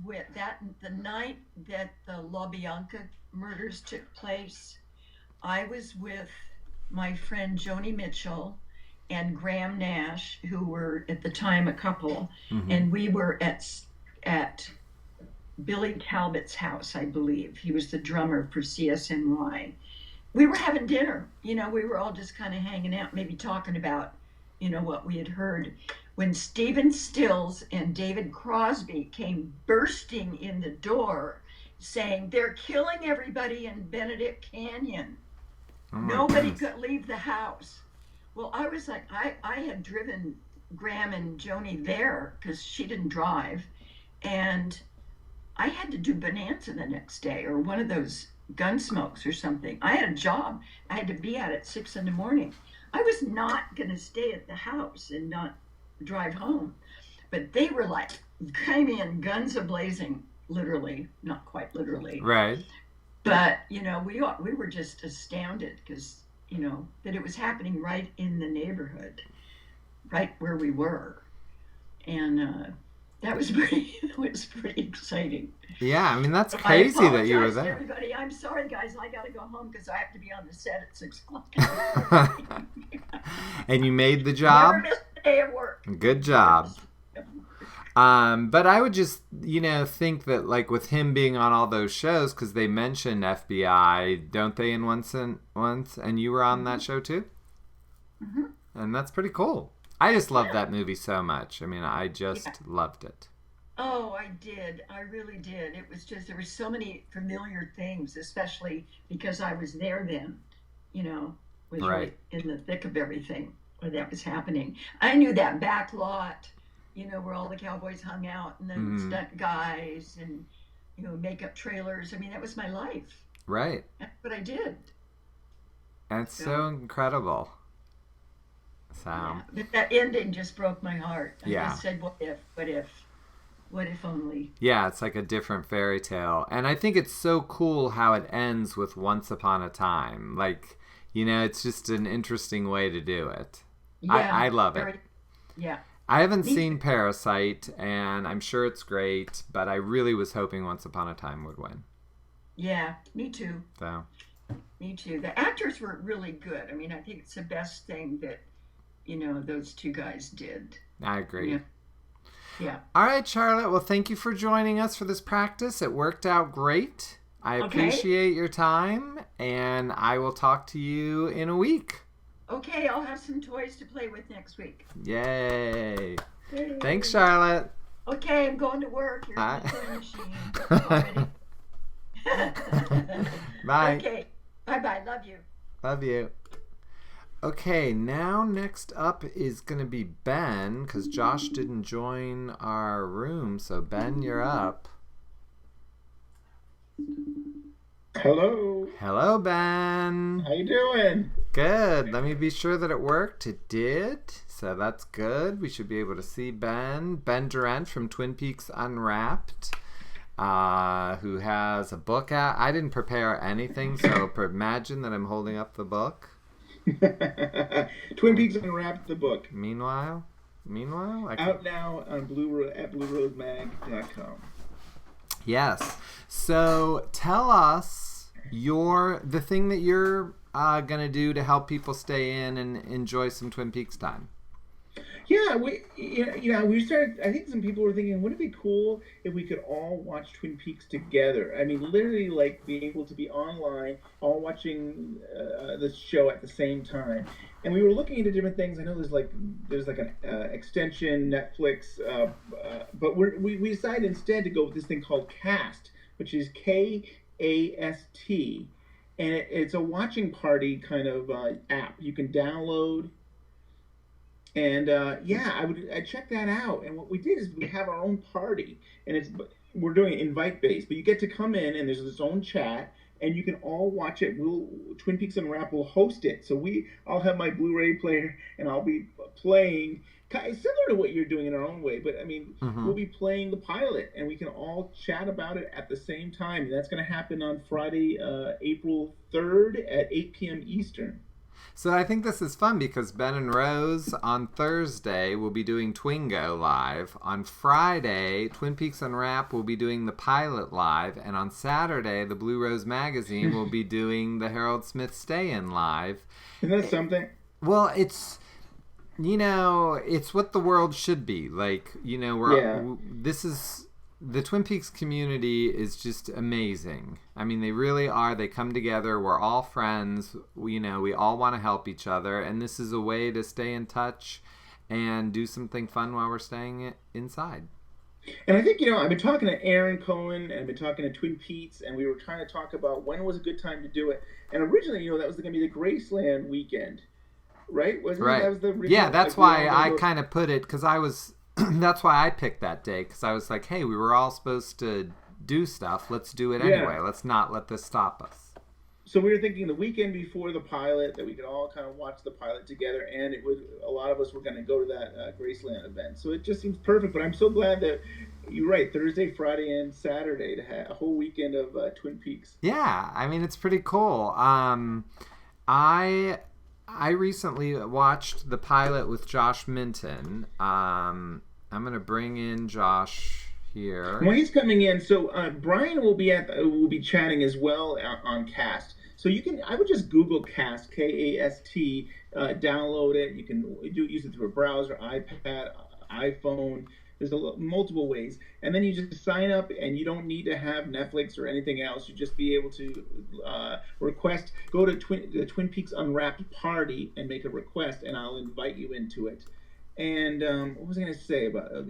with the night that the LaBianca murders took place. I was with my friend Joni Mitchell and Graham Nash, who were at the time a couple, and we were at Billy Talbot's house, I believe. He was the drummer for CSNY. We were having dinner. We were all just kind of hanging out, maybe talking about what we had heard when Stephen Stills and David Crosby came bursting in the door saying they're killing everybody in Benedict Canyon. Oh my Nobody goodness. could leave the house. Well, I was like, I had driven Graham and Joni there because she didn't drive. And I had to do Bonanza the next day or one of those Gunsmokes or something. I had a job. I had to be out at 6 in the morning. I was not going to stay at the house and not drive home. But they were like, came in guns a-blazing, literally, not quite literally. Right. But, we were just astounded because, that it was happening right in the neighborhood, right where we were. And that was pretty exciting. Yeah, I mean, that's I crazy that you were apologize to there. everybody. I'm sorry, guys. I got to go home because I have to be on the set at 6 o'clock. And you made the Never job? miss a day of work. Good job. But I would just, think that, like, with him being on all those shows, because they mentioned FBI, don't they, in once, and you were on that show too? Mm-hmm. And that's pretty cool. I just love that movie so much. I mean, I just loved it. Oh, I did. I really did. It was just, there were so many familiar things, especially because I was there then, was right in the thick of everything where that was happening. I knew that back lot, where all the cowboys hung out and the stunt guys and, makeup trailers. I mean, that was my life. Right. That's what I did. And it's so incredible. So. Yeah. But that ending just broke my heart. I Yeah. just said, what if only. Yeah, it's like a different fairy tale. And I think it's so cool how it ends with Once Upon a Time. Like, it's just an interesting way to do it. Yeah, I love it. Yeah. I haven't seen Parasite, and I'm sure it's great, but I really was hoping Once Upon a Time would win. Yeah, me too. So. Me too. The actors were really good. I mean, I think it's the best thing that, those two guys did. I agree. Yeah. All right, Charlotte. Well, thank you for joining us for this practice. It worked out great. I appreciate your time, and I will talk to you in a week. Okay, I'll have some toys to play with next week. Yay. Thanks, Charlotte. Okay, I'm going to work. Here's my sewing machine. Bye. Okay. Bye-bye. Love you. Love you. Okay, now next up is going to be Ben, because Josh didn't join our room. So, Ben, you're up. Hello. Hello, Ben. How you doing? Good. Let me be sure that it worked. It did. So that's good. We should be able to see Ben. Ben Durant from Twin Peaks Unwrapped, who has a book out. I didn't prepare anything, so imagine that I'm holding up the book. Twin Peaks Unwrapped, the book. Meanwhile, out now on at bluerosemag.com. Yes. So tell us the thing that you're gonna do to help people stay in and enjoy some Twin Peaks time. Yeah, we started. I think some people were thinking, wouldn't it be cool if we could all watch Twin Peaks together? I mean, literally, like being able to be online, all watching the show at the same time. And we were looking into different things. I know there's like an extension Netflix, but we decided instead to go with this thing called Cast, which is KAST, and it's a watching party kind of app you can download. And I checked that out. And what we did is we have our own party, and we're doing it invite based, but you get to come in and there's its own chat, and you can all watch it. Twin Peaks Unwrapped will host it, so I'll have my Blu-ray player and I'll be playing similar to what you're doing in our own way. But I mean, we'll be playing the pilot, and we can all chat about it at the same time. And that's going to happen on Friday, April 3rd at 8 p.m. Eastern. So I think this is fun because Ben and Rose on Thursday will be doing Twingo live. On Friday, Twin Peaks Unwrapped will be doing the pilot live. And on Saturday, the Blue Rose Magazine will be doing the Harold Smith Stay-In live. Isn't that something? Well, it's what the world should be. Like, this is the Twin Peaks community is just amazing. I mean, they really are. They come together. We're all friends. We all want to help each other. And this is a way to stay in touch and do something fun while we're staying inside. And I think, I've been talking to Aaron Cohen, and I've been talking to Twin Peaks, and we were trying to talk about when was a good time to do it. And originally, that was going to be the Graceland weekend, right? Right. That was the original, yeah, that's why I kind of put it, because I was... That's why I picked that day, because I was like, hey, we were all supposed to do stuff. Let's do it anyway. Let's not let this stop us. So we were thinking the weekend before the pilot, that we could all kind of watch the pilot together, and a lot of us were going to go to that Graceland event. So it just seems perfect, but I'm so glad that you're right, Thursday, Friday, and Saturday to have a whole weekend of Twin Peaks. Yeah, I mean, it's pretty cool. I recently watched the pilot with Josh Minton. I'm going to bring in Josh here. Well, he's coming in. So Brian will be chatting as well on Cast. So I would just Google Cast, K-A-S-T, download it. You can use it through a browser, iPad, iPhone. There's multiple ways. And then you just sign up, and you don't need to have Netflix or anything else. You just be able to go to the Twin Peaks Unwrapped party and make a request, and I'll invite you into it. And what was I going to say about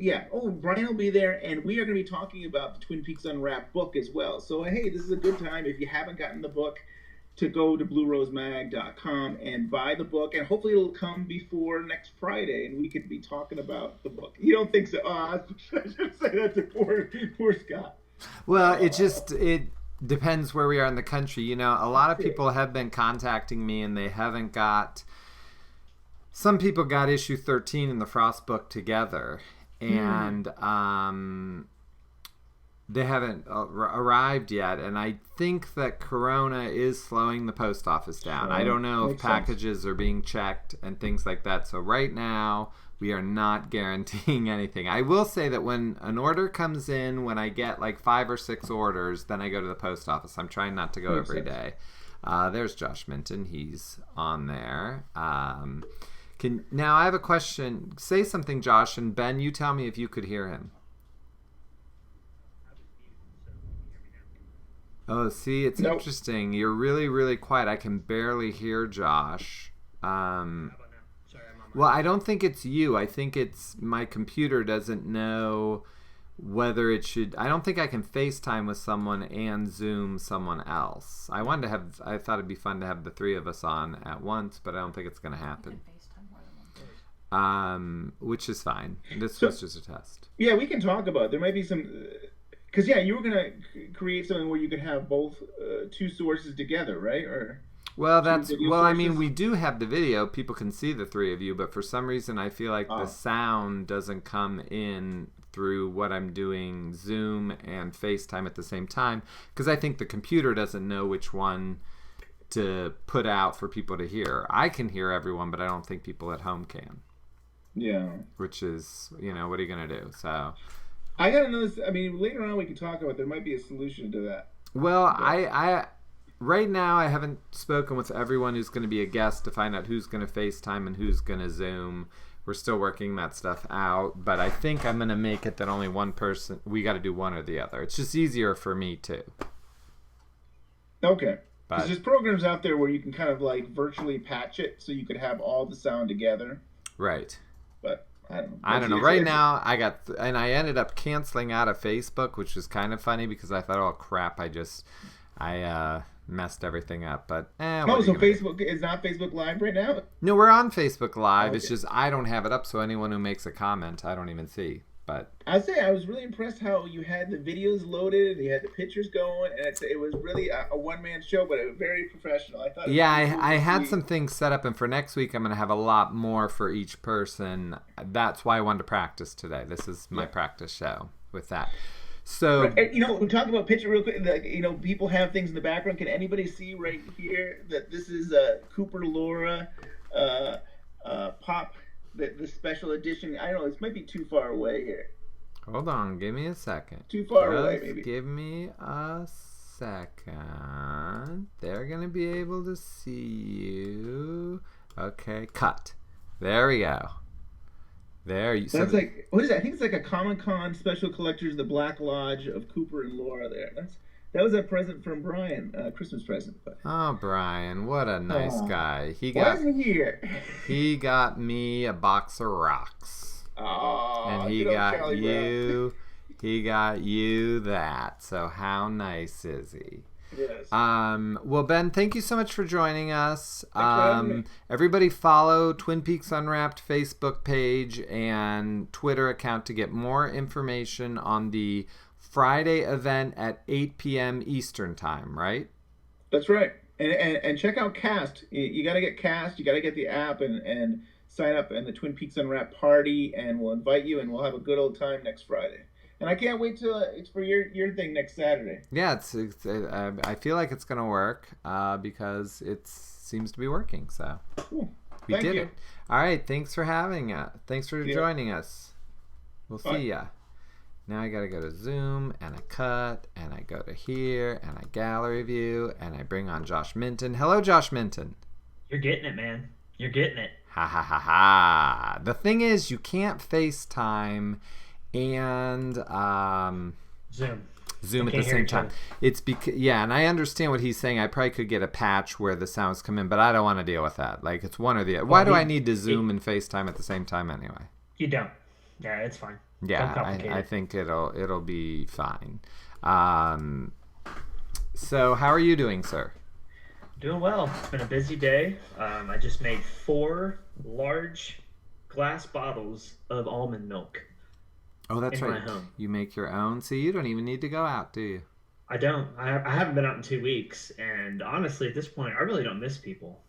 Brian will be there, and we are going to be talking about the Twin Peaks Unwrapped book as well. So, hey, this is a good time, if you haven't gotten the book, to go to bluerosemag.com and buy the book, and hopefully it'll come before next Friday, and we could be talking about the book. You don't think so? Oh, I should say that to poor Scott. Well, it depends where we are in the country. A lot of people have been contacting me, and they haven't got... Some people got issue 13 in the Frost book together, and they haven't arrived yet, and I think that Corona is slowing the post office down. I don't know if packages are being checked and things like that. So right now, we are not guaranteeing anything. I will say that when an order comes in, when I get like 5 or 6 orders, then I go to the post office. I'm trying not to go every day. There's Josh Minton. He's on there. Now I have a question. Say something, Josh, and Ben, you tell me if you could hear him. Oh, see, it's interesting. You're really, really quiet. I can barely hear Josh. Well, I don't think it's you. I think it's my computer doesn't know whether it should. I don't think I can FaceTime with someone and Zoom someone else. I thought it'd be fun to have the 3 of us on at once, but I don't think it's going to happen. Which is fine. This was just a test. Yeah, we can talk about it. There might be some... Because, you were going to create something where you could have both 2 sources together, right? I mean, we do have the video. People can see the 3 of you, but for some reason I feel like the sound doesn't come in through what I'm doing, Zoom and FaceTime at the same time, because I think the computer doesn't know which one to put out for people to hear. I can hear everyone, but I don't think people at home can. Yeah. Which is, what are you going to do? So... I gotta know this. I mean, later on we can talk about. There might be a solution to that. Well, I right now I haven't spoken with everyone who's going to be a guest to find out who's going to FaceTime and who's going to Zoom. We're still working that stuff out, but I think I'm going to make it that only one person. We got to do one or the other. It's just easier for me too. Okay. Because there's programs out there where you can kind of like virtually patch it, so you could have all the sound together. Right. But. I don't know. Right now, I ended up canceling out of Facebook, which was kind of funny because I thought, oh crap, I messed everything up. But so Facebook is not Facebook Live right now? No, we're on Facebook Live. Okay. It's just I don't have it up, so anyone who makes a comment, I don't even see. But I was really impressed how you had the videos loaded, and you had the pictures going, and it was really a one-man show, but it was very professional. I thought. Yeah, I had some things set up, and for next week I'm going to have a lot more for each person. That's why I wanted to practice today. This is my practice show with that. So we talk about picture real quick. People have things in the background. Can anybody see right here that this is Cooper Laura Pop? The special edition. I don't know. This might be too far away here. Hold on. Give me a second. Too far away, maybe. Give me a second. They're going to be able to see you. Okay. Cut. There we go. There. So that's like, what is that? I think it's like a Comic-Con special collectors, the Black Lodge of Cooper and Laura there. That was a present from Brian, Christmas present. But Oh, Brian, what a nice guy. why isn't he here? He got me a box of rocks. Oh, And he got you that. So how nice is he? Yes. Well, Ben, thank you so much for joining us. Thanks for having me. Everybody follow Twin Peaks Unwrapped Facebook page and Twitter account to get more information on the Friday event at 8 p.m. Eastern time, right? That's right. And check out Cast. You got to get Cast. You got to get the app and sign up in the Twin Peaks Unwrapped party, and we'll invite you, and we'll have a good old time next Friday. And I can't wait till it's for your thing next Saturday. Yeah, I feel like it's going to work because it seems to be working. So Cool. we Thank did you. it. All right. Thanks for having us. Thanks for joining us. We'll Bye. see ya. Now I got to go to Zoom and I cut and I go to here and I gallery view and I bring on Josh Minton. Hello, Josh Minton. You're getting it, man. You're getting it. Ha ha ha ha. The thing is, you can't FaceTime and Zoom at the same time. It's because and I understand what he's saying. I probably could get a patch where the sounds come in, but I don't want to deal with that. Like, it's one or the other. Why do I need to Zoom and FaceTime at the same time anyway? You don't. Yeah, it's fine. Yeah, Don't complicate I it. think it'll be fine. So how are you doing, sir? Doing well. It's been a busy day. I just made 4 large glass bottles of almond milk. Oh, that's In my right. home. You make your own, so you don't even need to go out, do you? I don't. I haven't been out in 2 weeks, and honestly, at this point, I really don't miss people.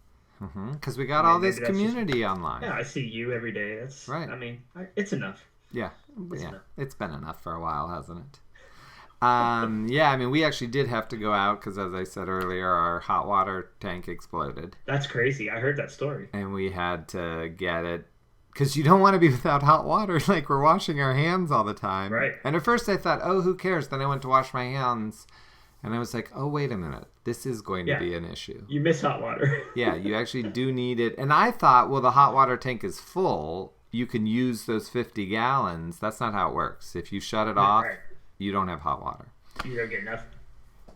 Because we got I mean, all this maybe that's just- community online. Yeah, I see you every day. That's Right. I mean, it's enough. Yeah, It's yeah. enough. It's been enough for a while, hasn't it? Yeah, I mean, we actually did have to go out because, as I said earlier, our hot water tank exploded. That's crazy. I heard that story. And we had to get it because you don't want to be without hot water. Like, we're washing our hands all the time. Right. And at first I thought, oh, who cares? Then I went to wash my hands and I was like, oh, wait a minute. This is going to Yeah. be an issue. You miss hot water. Yeah, you actually do need it. And I thought, well, the hot water tank is full. You can use those 50 gallons. That's not how it works. If you shut it off, Right. you don't have hot water. You don't get enough.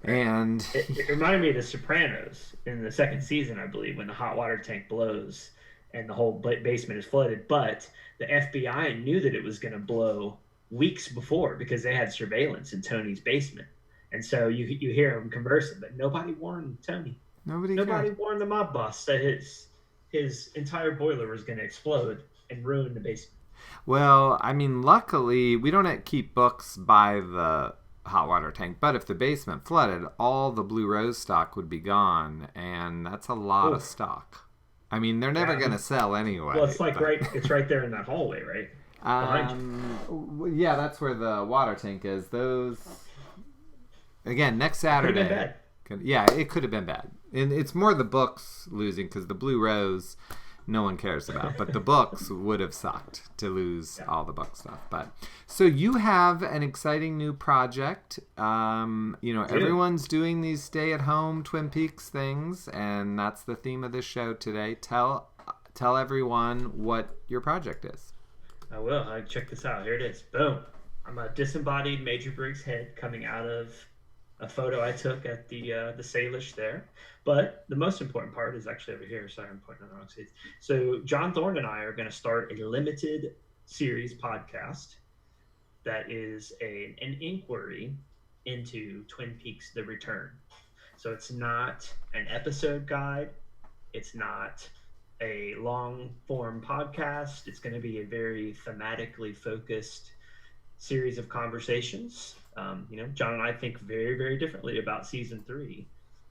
And It reminded me of The Sopranos in the second season, I believe, when the hot water tank blows and the whole basement is flooded. But the FBI knew that it was going to blow weeks before because they had surveillance in Tony's basement. And so you hear them conversing, but nobody warned Tony. nobody Nobody warned the mob boss that his entire boiler was going to explode and ruin the basement. Well, I mean, luckily, we don't keep books by the hot water tank, but if the basement flooded, all the Blue Rose stock would be gone, and that's a lot of Oof. stock. I mean, they're never Yeah. going to sell anyway. Well, it's like but- it's right there in that hallway, right? Yeah, that's where the water tank is. Those, again, next Could have Saturday. been bad. Yeah, it could have been bad. And it's more the books losing because the Blue Rose, no one cares about. But the books would have sucked to lose all the book stuff. But so you have an exciting new project. Everyone's doing these stay-at-home Twin Peaks things, and that's the theme of this show today. Tell everyone what your project is. I will. Check this out. Here it is. Boom. I'm a disembodied Major Briggs head coming out of a photo I took at the Salish there. But the most important part is actually over here. Sorry, I'm pointing on the wrong seats. So John Thorne and I are going to start a limited series podcast that is an inquiry into Twin Peaks: The Return. So it's not an episode guide. It's not a long form podcast. It's going to be a very thematically focused series of conversations. John and I think very, very differently about season 3,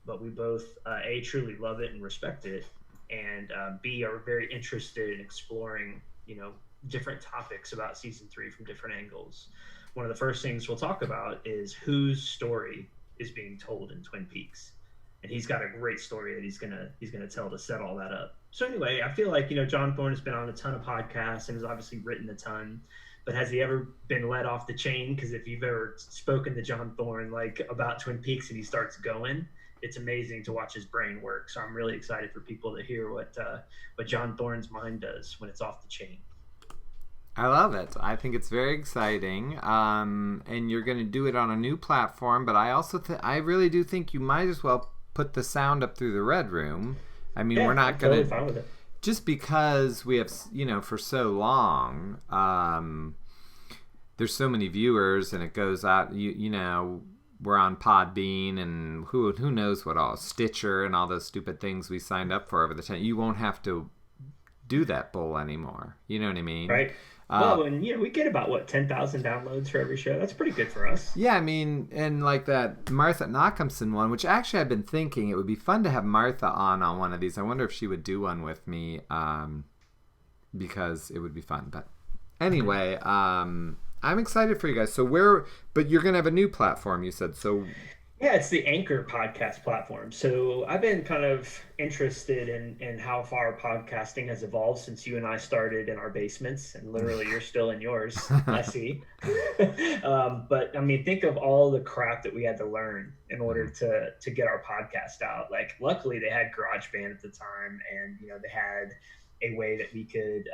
but we both A, truly love it and respect it, and B, are very interested in exploring, different topics about season 3 from different angles. One of the first things we'll talk about is whose story is being told in Twin Peaks. And he's got a great story that he's gonna tell to set all that up. So anyway, I feel like John Thorne has been on a ton of podcasts and has obviously written a ton, but has he ever been let off the chain? Because if you've ever spoken to John Thorne about Twin Peaks and he starts going, it's amazing to watch his brain work. So I'm really excited for people to hear what John Thorne's mind does when it's off the chain. I love it. I think it's very exciting. And you're going to do it on a new platform, but I also I really do think you might as well put the sound up through the Red Room. I mean, we're not going to... fine with it. Just because we have, for so long, there's so many viewers, and it goes out, we're on Podbean and who knows what all, Stitcher and all those stupid things we signed up for over the time. You won't have to do that bull anymore. You know what I mean? Right. Well, and we get about 10,000 downloads for every show. That's pretty good for us. Yeah, I mean, and like that Martha Nachemson one, which actually I've been thinking it would be fun to have Martha on one of these. I wonder if she would do one with me, because it would be fun. But anyway, I'm excited for you guys. But you're gonna have a new platform, you said. So yeah, it's the Anchor podcast platform. So I've been kind of interested in how far podcasting has evolved since you and I started in our basements, and literally you're still in yours, I see. But I mean, think of all the crap that we had to learn in order to get our podcast out. Like, luckily they had GarageBand at the time, and they had a way that we could,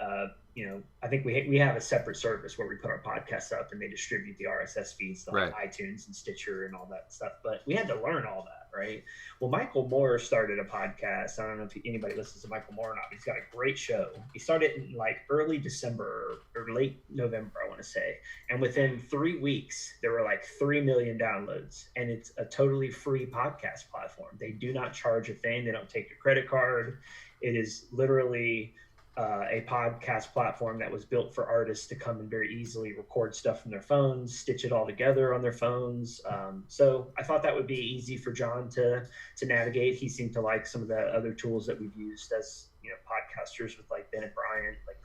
I think we have a separate service where we put our podcasts up and they distribute the RSS feeds to like iTunes and Stitcher and all that stuff. But we had to learn all that, right? Well, Michael Moore started a podcast. I don't know if anybody listens to Michael Moore or not, but he's got a great show. He started in like early December or late November, I want to say. And within 3 weeks, there were like 3 million downloads. And it's a totally free podcast platform. They do not charge a thing. They don't take your credit card. It is literally a podcast platform that was built for artists to come and very easily record stuff from their phones, stitch it all together on their phones. So I thought that would be easy for John to navigate. He seemed to like some of the other tools that we've used as podcasters with like Bennett Bryant, like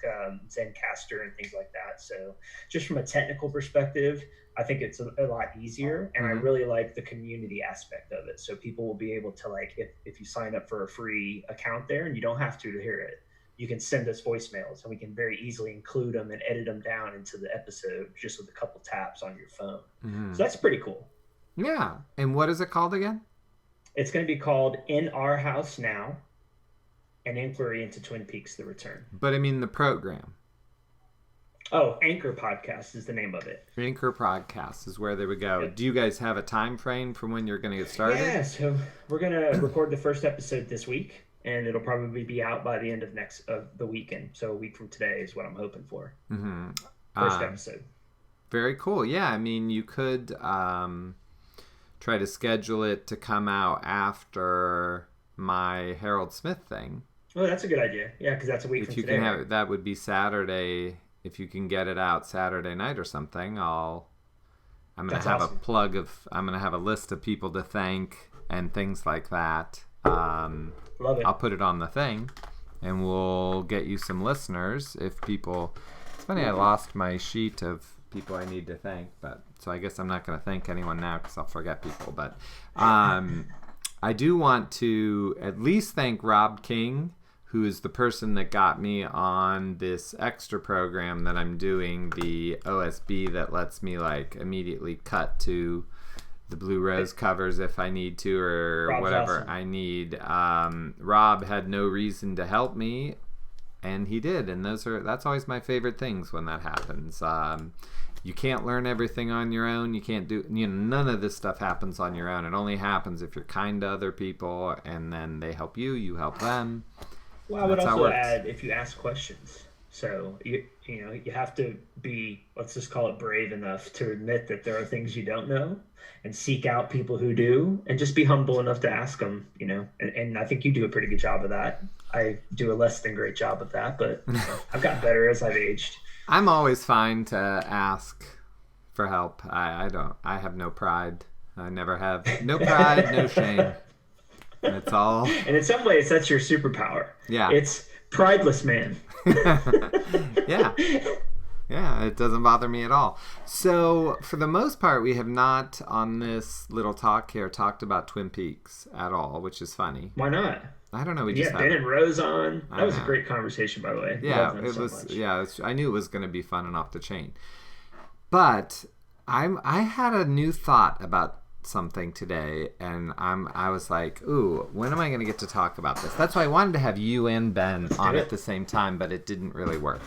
Zencaster and things like that. So just from a technical perspective, I think it's a lot easier, and I really like the community aspect of it. So people will be able to, like, if you sign up for a free account there, and you don't have to hear it, you can send us voicemails, and we can very easily include them and edit them down into the episode just with a couple taps on your phone. So that's pretty cool. Yeah. And what is it called again? It's going to be called In Our House Now, an inquiry into Twin Peaks: The Return. But I mean the program. Oh, Anchor Podcast is the name of it. Anchor Podcast is where they would go. Yep. Do you guys have a time frame from when you're going to get started? Yeah, so we're going to record the first episode this week, and it'll probably be out by the end of the weekend. So a week from today is what I'm hoping for. Mm-hmm. First episode. Very cool. Yeah, I mean, you could try to schedule it to come out after my Harold Smith thing. Oh, that's a good idea. Yeah, because that's a week from today. Can have it, that would be Saturday. If you can get it out Saturday night or something, I'm going to have awesome. I'm going to have a list of people to thank and things like that. Love it. I'll put it on the thing, and we'll get you some listeners if people. It's funny, I lost my sheet of people I need to thank, so I guess I'm not going to thank anyone now because I'll forget people. But I do want to at least thank Rob King, who is the person that got me on this extra program that I'm doing, the OSB that lets me like immediately cut to the Blue Rose covers if I need to, or Rob's whatever awesome. I need. Rob had no reason to help me, and he did, and that's always my favorite things when that happens. You can't learn everything on your own. You can't do, none of this stuff happens on your own. It only happens if you're kind to other people, and then they help you, you help them. Well, I would also add if you ask questions. So you have to be, let's just call it, brave enough to admit that there are things you don't know, and seek out people who do, and just be humble enough to ask them. And I think you do a pretty good job of that. I do a less than great job of that, but I've gotten better as I've aged. I'm always fine to ask for help. I have no pride. I never have. No pride, no shame. And it's all. And in some ways, that's your superpower. Yeah. It's prideless man. Yeah. Yeah, it doesn't bother me at all. So, for the most part, we have not, on this little talk here, talked about Twin Peaks at all, which is funny. Why not? I don't know. We just Ben and Rose on. That was a great conversation, by the way. Yeah, it was. Yeah, I knew it was going to be fun and off the chain. But I had a new thought about something today, and I was like, ooh, when am I going to get to talk about this? That's why I wanted to have you and Ben on at the same time, but it didn't really work.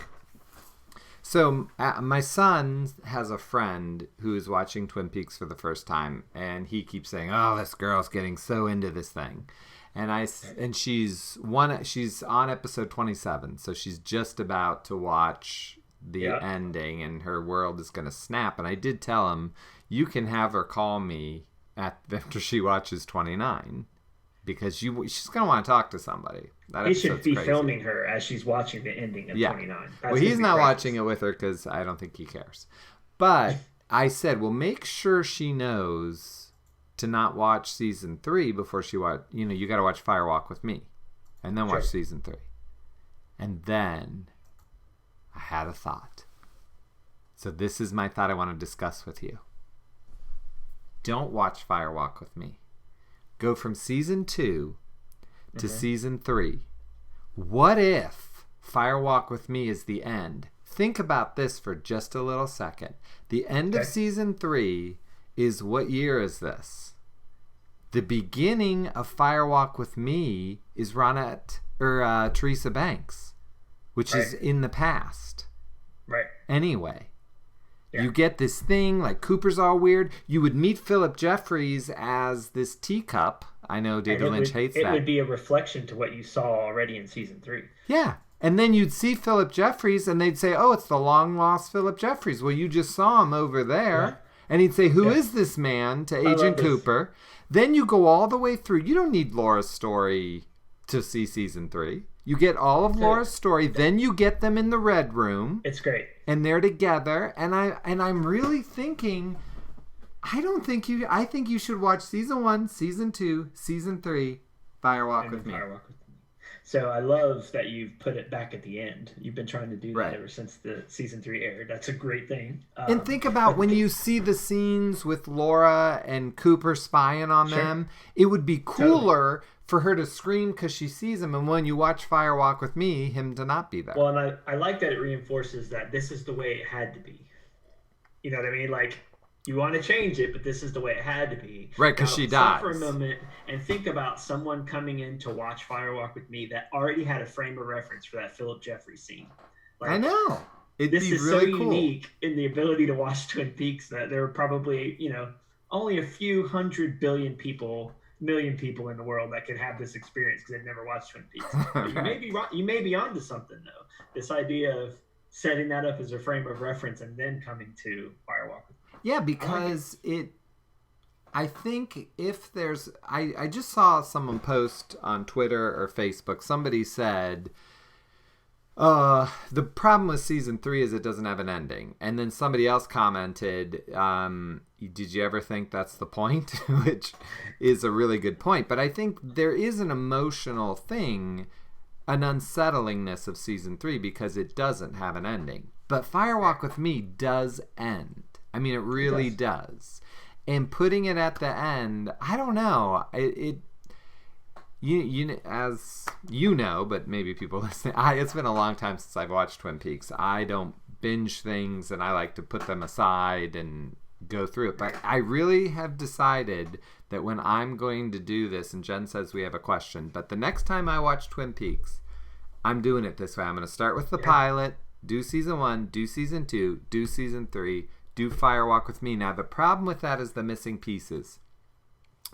So my son has a friend who is watching Twin Peaks for the first time, and he keeps saying, "Oh, this girl's getting so into this thing," and she's on episode 27, so she's just about to watch the ending, and her world is going to snap. And I did tell him, you can have her call me after she watches 29. Because she's going to want to talk to somebody. He should be filming her as she's watching the ending of 29. Well, he's not watching it with her because I don't think he cares. But I said, well, make sure she knows to not watch season 3 before she watch. You got to watch Firewalk with Me, and then watch season 3. And then I had a thought. So this is my thought I want to discuss with you. Don't watch Firewalk with Me. Go from season 2 to season 3. What if Firewalk with Me is the end? Think about this for just a little second. The end of season 3 is, what year is this? The beginning of Firewalk with Me is Teresa Banks, which is in the past. Right. Anyway. You get this thing, like Cooper's all weird. You would meet Philip Jeffries as this teacup. I know David Lynch hates that. It would be a reflection to what you saw already in season 3. Yeah. And then you'd see Philip Jeffries, and they'd say, oh, it's the long-lost Philip Jeffries. Well, you just saw him over there. Yeah. And he'd say, who is this man, to Agent Cooper. Then you go all the way through. You don't need Laura's story to see season 3. You get all of Laura's story, then you get them in the red room. It's great. And they're together, and I'm really thinking, I think you should watch season 1, season 2, season 3, Firewalk with Me. So I love that you've put it back at the end. You've been trying to do that ever since the season 3 aired. That's a great thing. And think about when you see the scenes with Laura and Cooper spying on them. It would be cooler for her to scream because she sees him, and when you watch Firewalk with Me, him to not be there. Well, and I like that it reinforces that this is the way it had to be. You know what I mean? Like, you want to change it, but this is the way it had to be. Right, because she dies. Stop for a moment and think about someone coming in to watch Firewalk with Me that already had a frame of reference for that Philip Jeffries scene. Like, I know. This is really so unique in the ability to watch Twin Peaks that there are probably, only a few 100 million people in the world that could have this experience because they've never watched Twin Peaks. But you may be onto something though. This idea of setting that up as a frame of reference and then coming to Firewalk. Yeah, because I think if there's, I just saw someone post on Twitter or Facebook. Somebody said, the problem with season 3 is it doesn't have an ending. And then somebody else commented, did you ever think that's the point? Which is a really good point. But I think there is an emotional thing, an unsettlingness of season 3 because it doesn't have an ending. But Firewalk with Me does end. I mean, it really does. And putting it at the end, I don't know. As you know, but maybe people listening, it's been a long time since I've watched Twin Peaks. I don't binge things, and I like to put them aside and go through it. But I really have decided that when I'm going to do this, and Jen says we have a question, but the next time I watch Twin Peaks, I'm doing it this way. I'm going to start with the pilot, do season 1, do season 2, do season 3, do Firewalk with Me. Now, the problem with that is the missing pieces.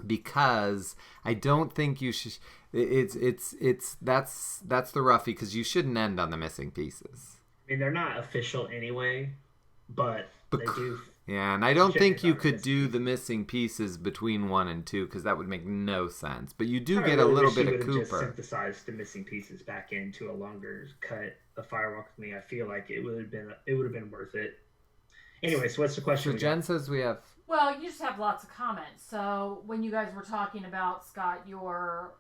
Because I don't think you should. That's the roughie, because you shouldn't end on the missing pieces. I mean, they're not official anyway, but they do. Yeah, and I don't think you could do the missing pieces between 1 and 2 because that would make no sense. But you do get a little bit of Cooper. Just synthesized the missing pieces back into a longer cut of Firewalk with Me. I feel like it would have been worth it. Anyway, so what's the question? So Jen says we have. Well, you just have lots of comments. So when you guys were talking about, Scott, your,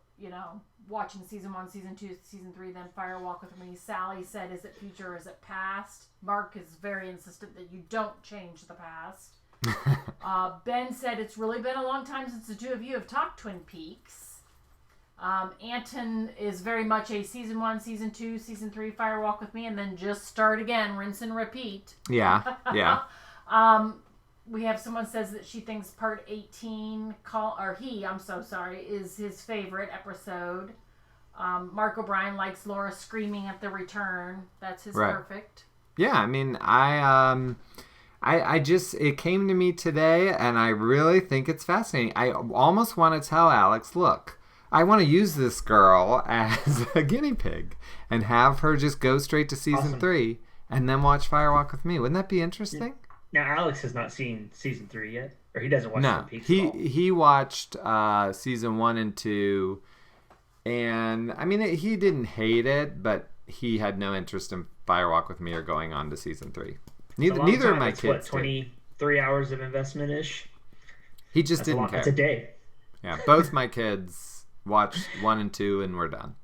watching season 1, season 2, season 3, then Firewalk with Me, Sally said, is it future or is it past? Mark is very insistent that you don't change the past. Ben said, it's really been a long time since the two of you have talked Twin Peaks. Anton is very much a season 1, season 2, season 3, Firewalk with Me, and then just start again, rinse and repeat. Yeah. We have someone says that she thinks part 18, is his favorite episode. Mark O'Brien likes Laura screaming at the return. That's his perfect. Yeah, I mean, I just, it came to me today, and I really think it's fascinating. I almost want to tell Alex, look, I want to use this girl as a guinea pig and have her just go straight to season 3 and then watch Firewalk with Me. Wouldn't that be interesting? Now, Alex has not seen season 3 yet, or he doesn't watch No, Twin Peaks at all. he watched season 1 and 2, and I mean, he didn't hate it, but he had no interest in Firewalk with Me or going on to season 3. Neither of my kids. What, 23 hours of investment ish? He just didn't care. That's a day. Yeah, both my kids watched 1 and 2, and we're done.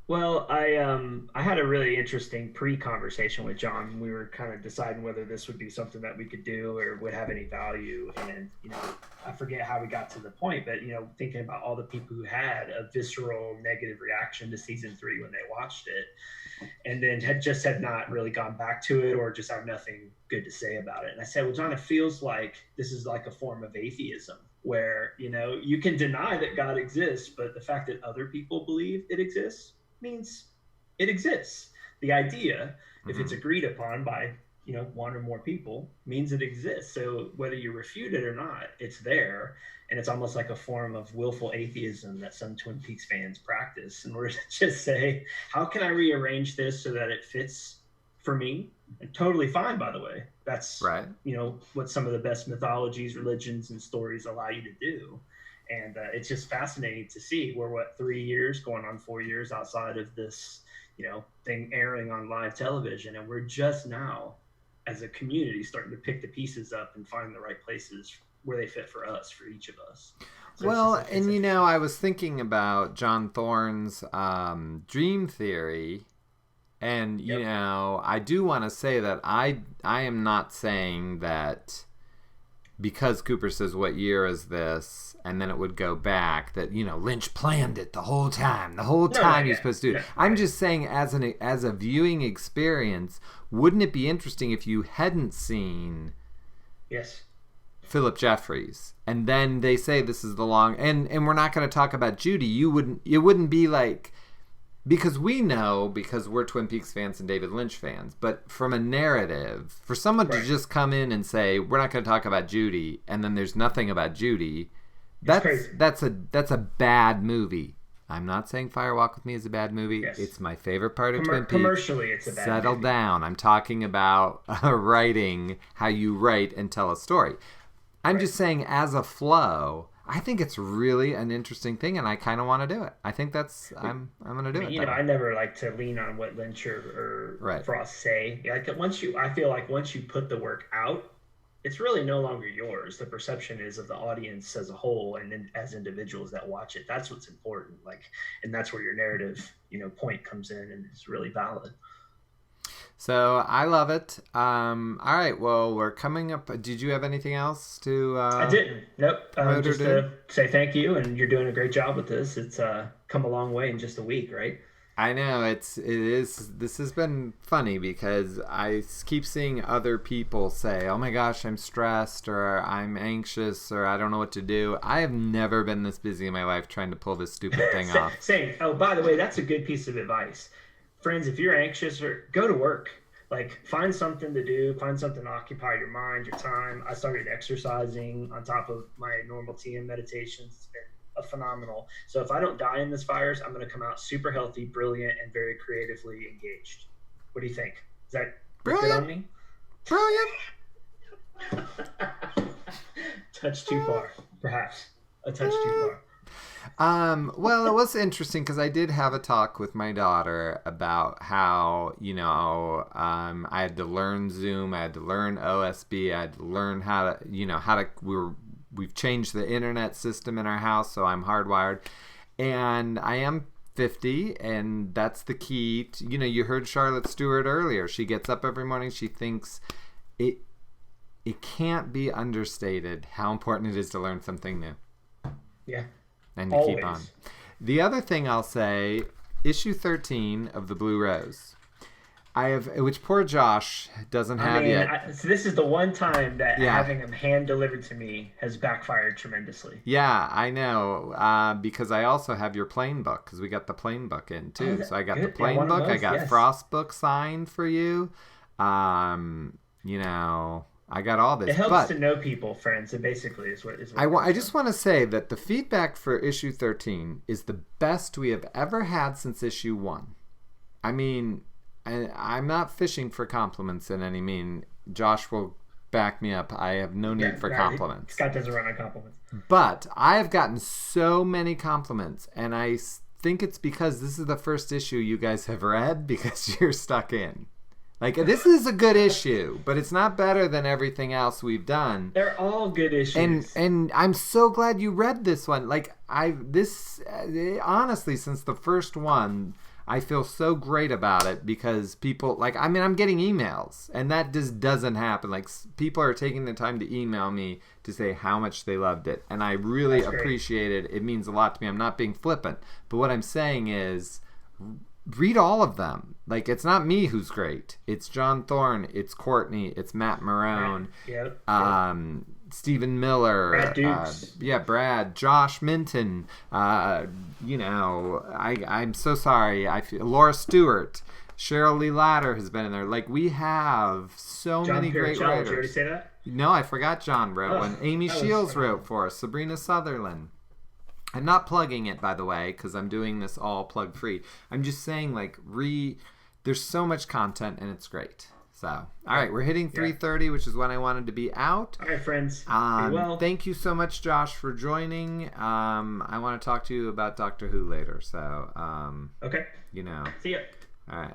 Well, I had a really interesting pre-conversation with John. We were kind of deciding whether this would be something that we could do or would have any value. And, I forget how we got to the point, but, thinking about all the people who had a visceral negative reaction to season 3 when they watched it, and then had not really gone back to it or just have nothing good to say about it. And I said, well, John, it feels like this is like a form of atheism where, you can deny that God exists, but the fact that other people believe it exists means it exists. The idea, if it's agreed upon by, one or more people, means it exists. So whether you refute it or not, it's there. And it's almost like a form of willful atheism that some Twin Peaks fans practice in order to just say, how can I rearrange this so that it fits for me? And totally fine, by the way. That's right. What some of the best mythologies, religions, and stories allow you to do. And it's just fascinating to see we're 3 years, going on 4 years outside of this, thing airing on live television. And we're just now, as a community, starting to pick the pieces up and find the right places where they fit for us, for each of us. So I was thinking about John Thorne's dream theory. And, I do want to say that I am not saying that because Cooper says, what year is this? And then it would go back that, Lynch planned it the whole time. He's supposed to do it. I'm just saying as a viewing experience, wouldn't it be interesting if you hadn't seen Philip Jeffries? And then they say this is the long... And we're not going to talk about Judy. It wouldn't be like... Because we know, because we're Twin Peaks fans and David Lynch fans, but from a narrative, for someone to just come in and say, we're not going to talk about Judy, and then there's nothing about Judy, that's a bad movie. I'm not saying Firewalk with Me is a bad movie. Yes. It's my favorite part of Twin Peaks. Commercially, it's a bad movie. Settle down. I'm talking about writing, how you write and tell a story. I'm just saying, as a flow... I think it's really an interesting thing, and I kind of want to do it. I think I'm going to do it. I never like to lean on what Lynch or Frost say. Like I feel like once you put the work out, it's really no longer yours. The perception is of the audience as a whole, and then as individuals that watch it. That's what's important. And that's where your narrative, point comes in, and it's really valid. So I love it. All right. Well, we're coming up. Did you have anything else to? I didn't. Nope. Just to say thank you, and you're doing a great job with this. It's come a long way in just a week, right? I know it is. This has been funny because I keep seeing other people say, "Oh my gosh, I'm stressed," or "I'm anxious," or "I don't know what to do." I have never been this busy in my life trying to pull this stupid thing off. Same. Oh, by the way, that's a good piece of advice. Friends, if you're anxious, go to work. Find something to do, find something to occupy your mind, your time. I started exercising on top of my normal TM meditations. It's been phenomenal. So if I don't die in this virus, I'm going to come out super healthy, brilliant, and very creatively engaged. What do you think? Is that good on me? Brilliant. Touch too far, perhaps. A touch too far. Well, it was interesting because I did have a talk with my daughter about how, I had to learn Zoom, I had to learn OSB, I had to learn we've changed the internet system in our house, so I'm hardwired, and I am 50, and that's the key. You heard Charlotte Stewart earlier. She gets up every morning, she thinks it can't be understated how important it is to learn something new. Yeah. And to keep on. The other thing I'll say, issue 13 of the Blue Rose, which poor Josh doesn't have yet. So this is the one time that having them hand delivered to me has backfired tremendously. Yeah, I know, because I also have your plane book, because we got the plane book in too. So I got the plane book, I got Frost book signed for you. You know, I got all this. It helps but to know people, friends. It basically is what I just want to say that the feedback for issue 13 is the best we have ever had since issue 1. I mean, I'm not fishing for compliments in any mean. Josh will back me up. I have no need for compliments. Scott doesn't run on compliments. But I have gotten so many compliments, and I think it's because this is the first issue you guys have read because you're stuck in. Like, this is a good issue, but it's not better than everything else we've done. They're all good issues. And I'm so glad you read this one. Like, honestly, since the first one, I feel so great about it because people, like, I mean, I'm getting emails, and that just doesn't happen. Like, people are taking the time to email me to say how much they loved it, and I really appreciate it. It means a lot to me. I'm not being flippant, but what I'm saying is, read all of them. Like, it's not me who's great. It's John Thorne. It's Courtney. It's Matt Marone. Stephen Miller. Brad Dukes. Brad. Josh Minton. You know, I'm so sorry. Laura Stewart. Cheryl Lee Latter has been in there. Like, we have so many great writers. Did you already say that? No, I forgot John wrote one. Amy Shields wrote for us. Sabrina Sutherland. I'm not plugging it, by the way, because I'm doing this all plug free. I'm just saying, like, there's so much content and it's great. So, all right, we're hitting 3:30, which is when I wanted to be out. All right, friends. Be well. Thank you so much, Josh, for joining. I want to talk to you about Doctor Who later. So, okay. You know. See ya. All right.